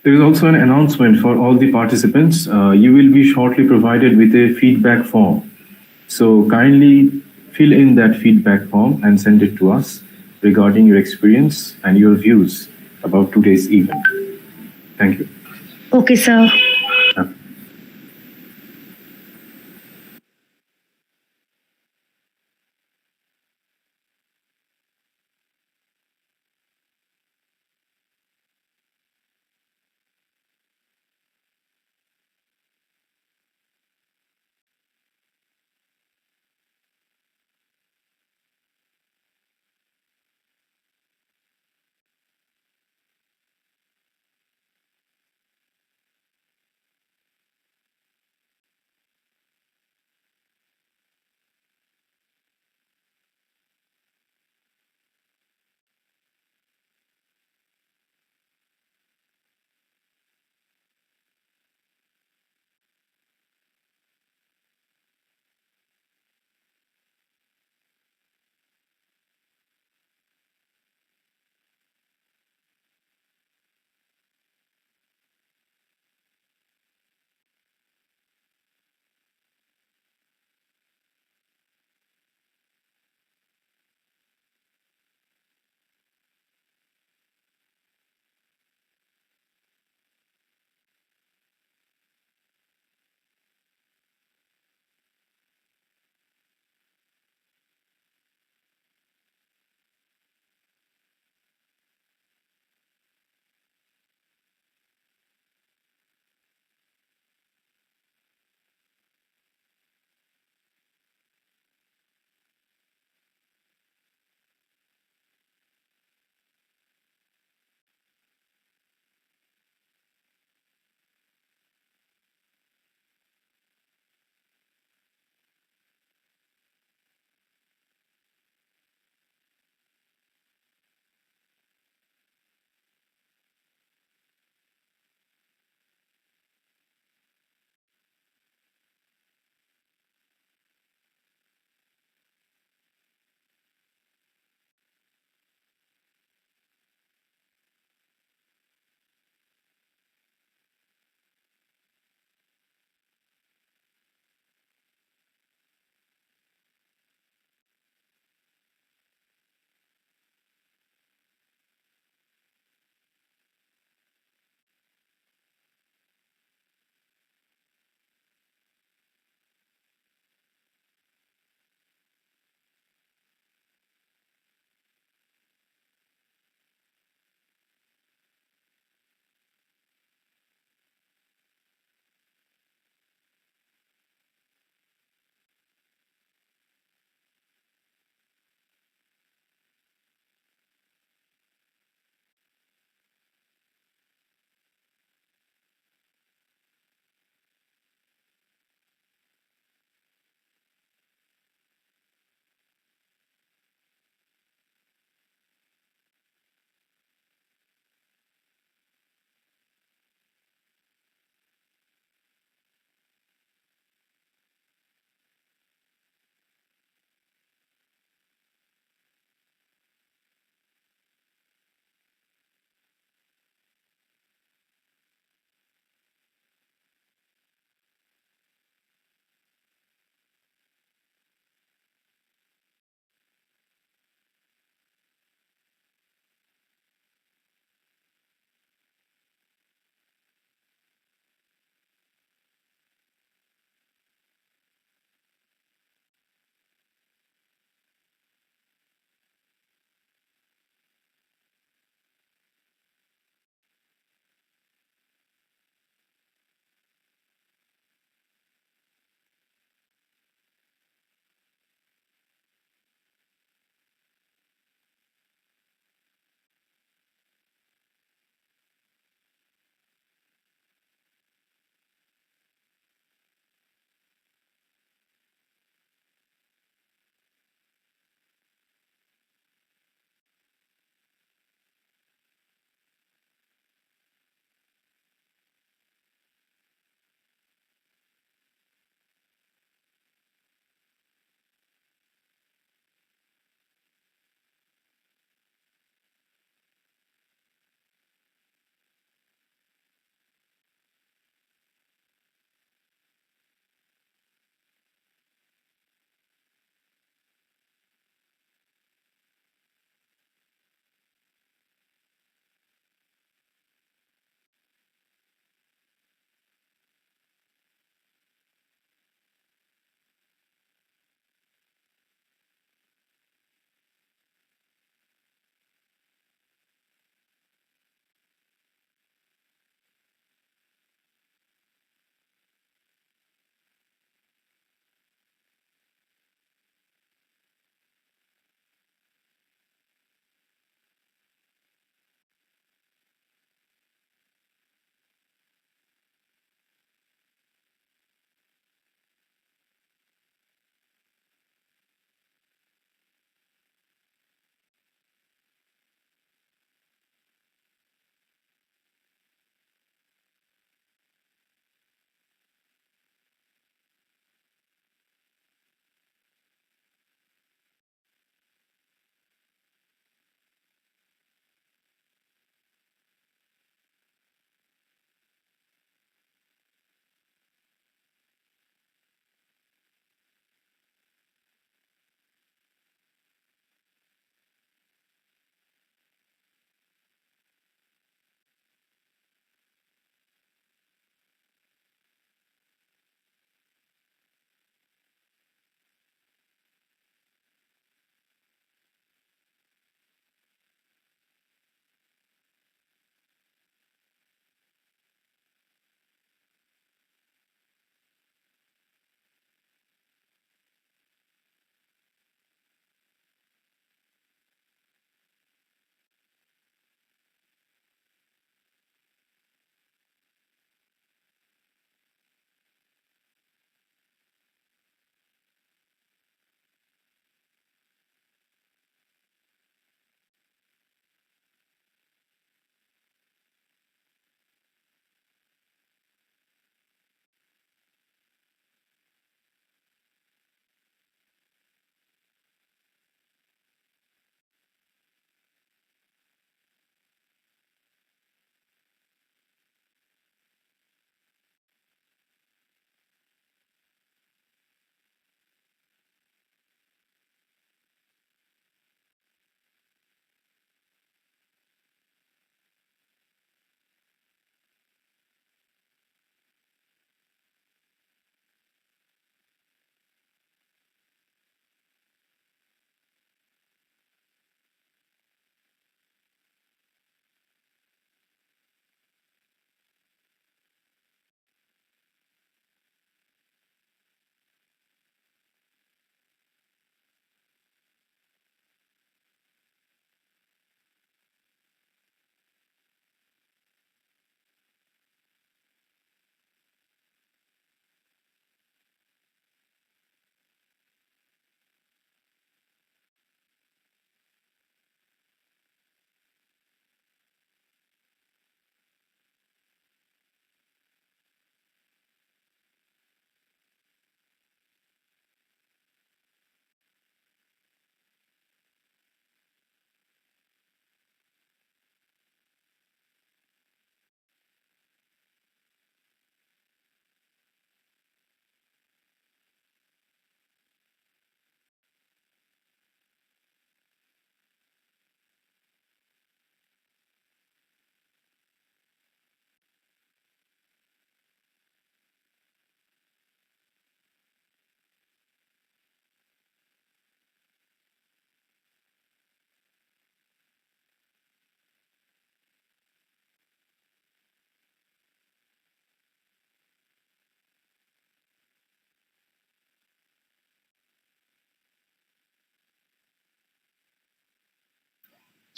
Speaker 2: There is also an announcement for all the participants. You will be shortly provided with a feedback form. So kindly fill in that feedback form and send it to us regarding your experience and your views about today's event. Thank you.
Speaker 12: Okay, sir.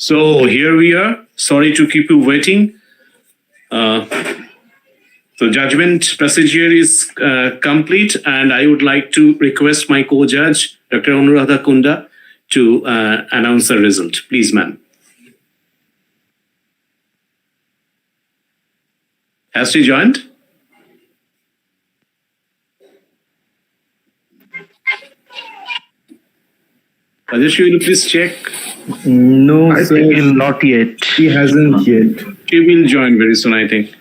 Speaker 5: So here we are. Sorry to keep you waiting. The judgment procedure is complete, and I would like to request my co-judge, Dr. Anuradha Kunda, to announce the result. Please, ma'am. Has she joined? Rajesh, will you please check?
Speaker 2: No,
Speaker 1: I
Speaker 2: sir.
Speaker 1: think not yet.
Speaker 2: She hasn't yet.
Speaker 5: She will join very soon, I think.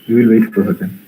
Speaker 2: We will wait for her then.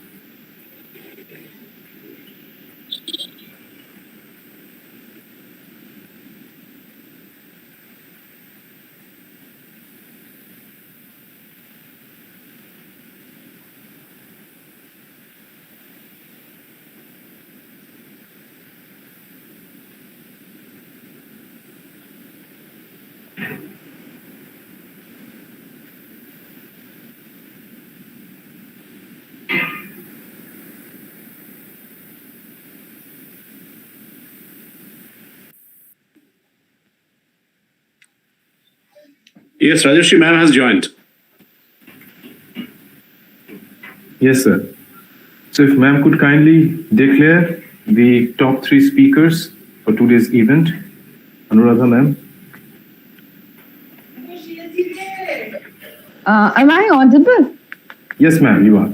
Speaker 5: Yes, Rajeshri ma'am has joined.
Speaker 2: Yes, sir. So if ma'am could kindly declare the top 3 speakers for today's event. Anuradha ma'am.
Speaker 14: Am I audible?
Speaker 2: Yes, ma'am, you are.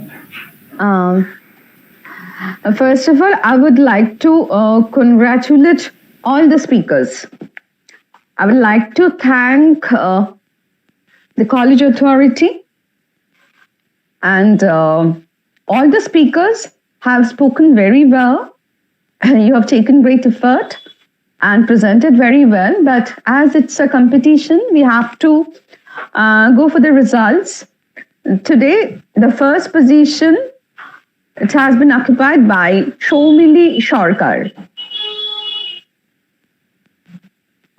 Speaker 14: First of all, I would like to congratulate all the speakers. I would like to thank the college authority, and all the speakers have spoken very well. You have taken great effort and presented very well, but as it's a competition, we have to go for the results. Today, the first position, it has been occupied by Shomili Shorkar.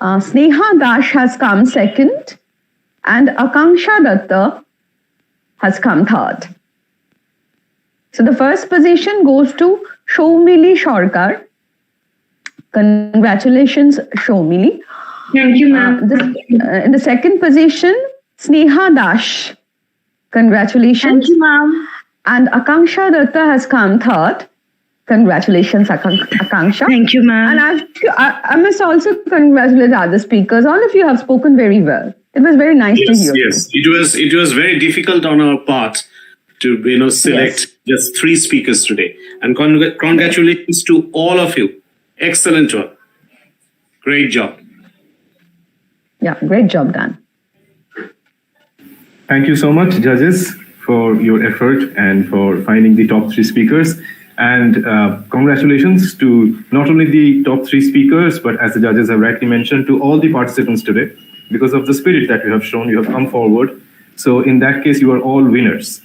Speaker 14: Sneha Dash has come second, and Akanksha Datta has come third. So the first position goes to Shomili Shorkar. Congratulations, Shomili.
Speaker 10: Thank you, ma'am.
Speaker 14: In the second position, Sneha Dash. Congratulations.
Speaker 10: Thank you, ma'am.
Speaker 14: And Akanksha Datta has come third. Congratulations, Akanksha.
Speaker 12: Thank you, ma'am.
Speaker 14: And I must also congratulate other speakers. All of you have spoken very well. It was very nice to hear.
Speaker 5: Yes, it was very difficult on our part to select just 3 speakers today. And congratulations to all of you. Excellent work. Great job.
Speaker 14: Yeah, great job done.
Speaker 2: Thank you so much, judges, for your effort and for finding the top 3 speakers. And congratulations to not only the top 3 speakers, but as the judges have rightly mentioned, to all the participants today. Because of the spirit that you have shown, you have come forward. So in that case, you are all winners.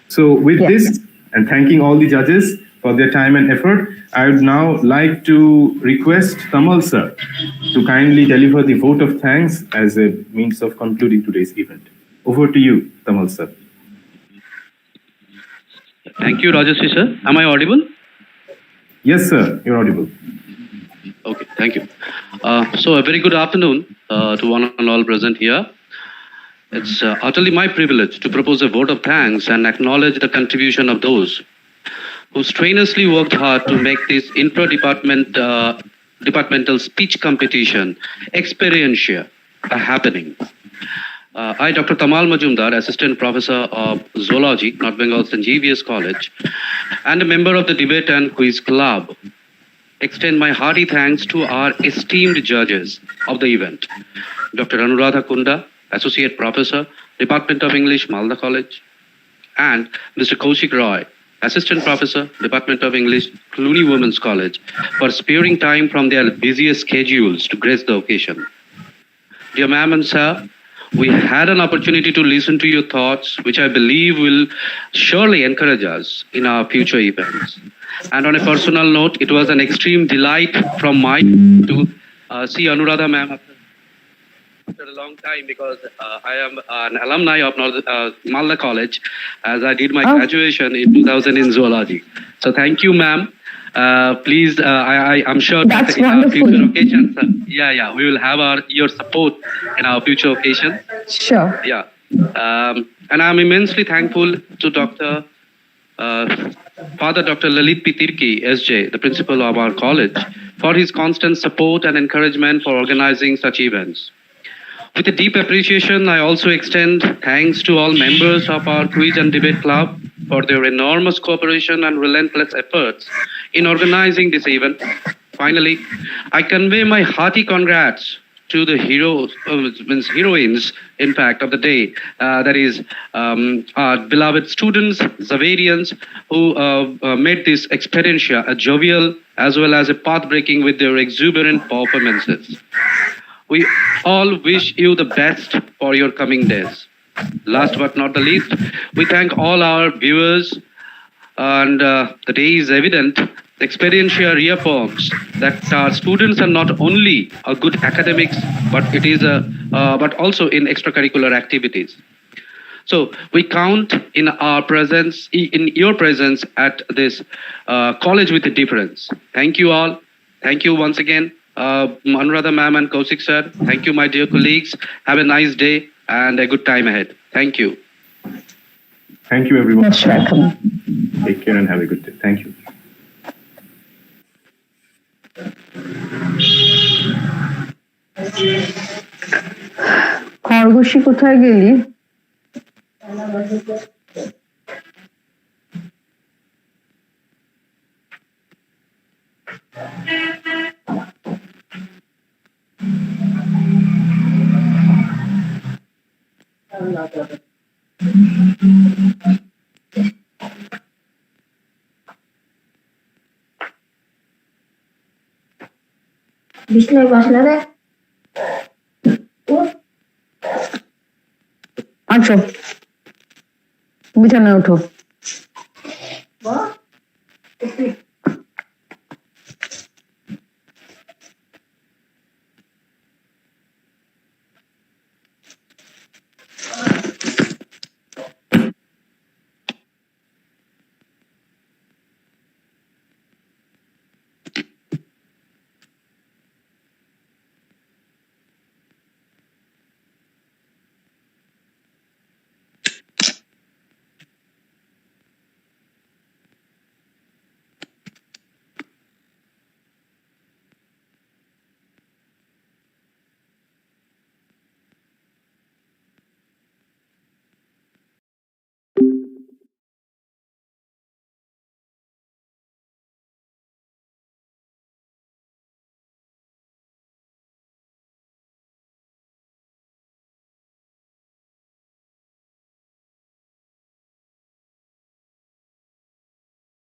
Speaker 2: So with this, and thanking all the judges for their time and effort, I would now like to request Tamal sir to kindly deliver the vote of thanks as a means of concluding today's event. Over to you, Tamal sir.
Speaker 15: Thank you, Rajeshri sir. Am I audible?
Speaker 2: Yes, sir, you're audible.
Speaker 15: Okay, thank you. So a very good afternoon to one and all present here. It's utterly my privilege to propose a vote of thanks and acknowledge the contribution of those who strenuously worked hard to make this departmental speech competition, X-Perientia, a happening. I, Dr. Tamal Majumdar, Assistant Professor of Zoology, North Bengal St. Xavier's College, and a member of the Debate and Quiz Club, extend my hearty thanks to our esteemed judges of the event, Dr. Anuradha Kunda, Associate Professor, Department of English, Malda College, and Mr. Kaushik Roy, Assistant Professor, Department of English, Clooney Women's College, for sparing time from their busiest schedules to grace the occasion. Dear ma'am and sir, we had an opportunity to listen to your thoughts, which I believe will surely encourage us in our future events. And on a personal note, it was an extreme delight from my to see Anuradha ma'am after a long time, because I am an alumni of Malda College, as I did my graduation in 2000 in zoology. So thank you, ma'am. Please, I'm sure
Speaker 14: That's
Speaker 15: that in our
Speaker 14: wonderful.
Speaker 15: future occasions, we will have your support in our future occasions.
Speaker 14: Sure.
Speaker 15: Yeah. And I'm immensely thankful to Father Dr. Lalit Pitirki, SJ, the principal of our college, for his constant support and encouragement for organizing such events. With a deep appreciation, I also extend thanks to all members of our Quiz and Debate Club for their enormous cooperation and relentless efforts in organizing this event. Finally, I convey my hearty congrats to the heroines, in fact, of the day, that is our beloved students, Zavarians, who made this X-Perientia a jovial as well as a path-breaking with their exuberant performances. We all wish you the best for your coming days. Last but not the least, we thank all our viewers, and the day is evident. The X-Perientia reaffirms that our students are not only a good academics, but but also in extracurricular activities. So we count in your presence at this college with a difference. Thank you all. Thank you once again, Anuradha ma'am and Kaushik sir. Thank you, my dear colleagues. Have a nice day and a good time ahead. Thank you.
Speaker 2: Thank you, everyone.
Speaker 14: Most welcome.
Speaker 2: Take care and have a good day. Thank you.
Speaker 14: খরগোশী কোথায় গেলি?
Speaker 16: বিছনায় বসলে রে
Speaker 14: আচ্ছা বিছানায় ওঠো।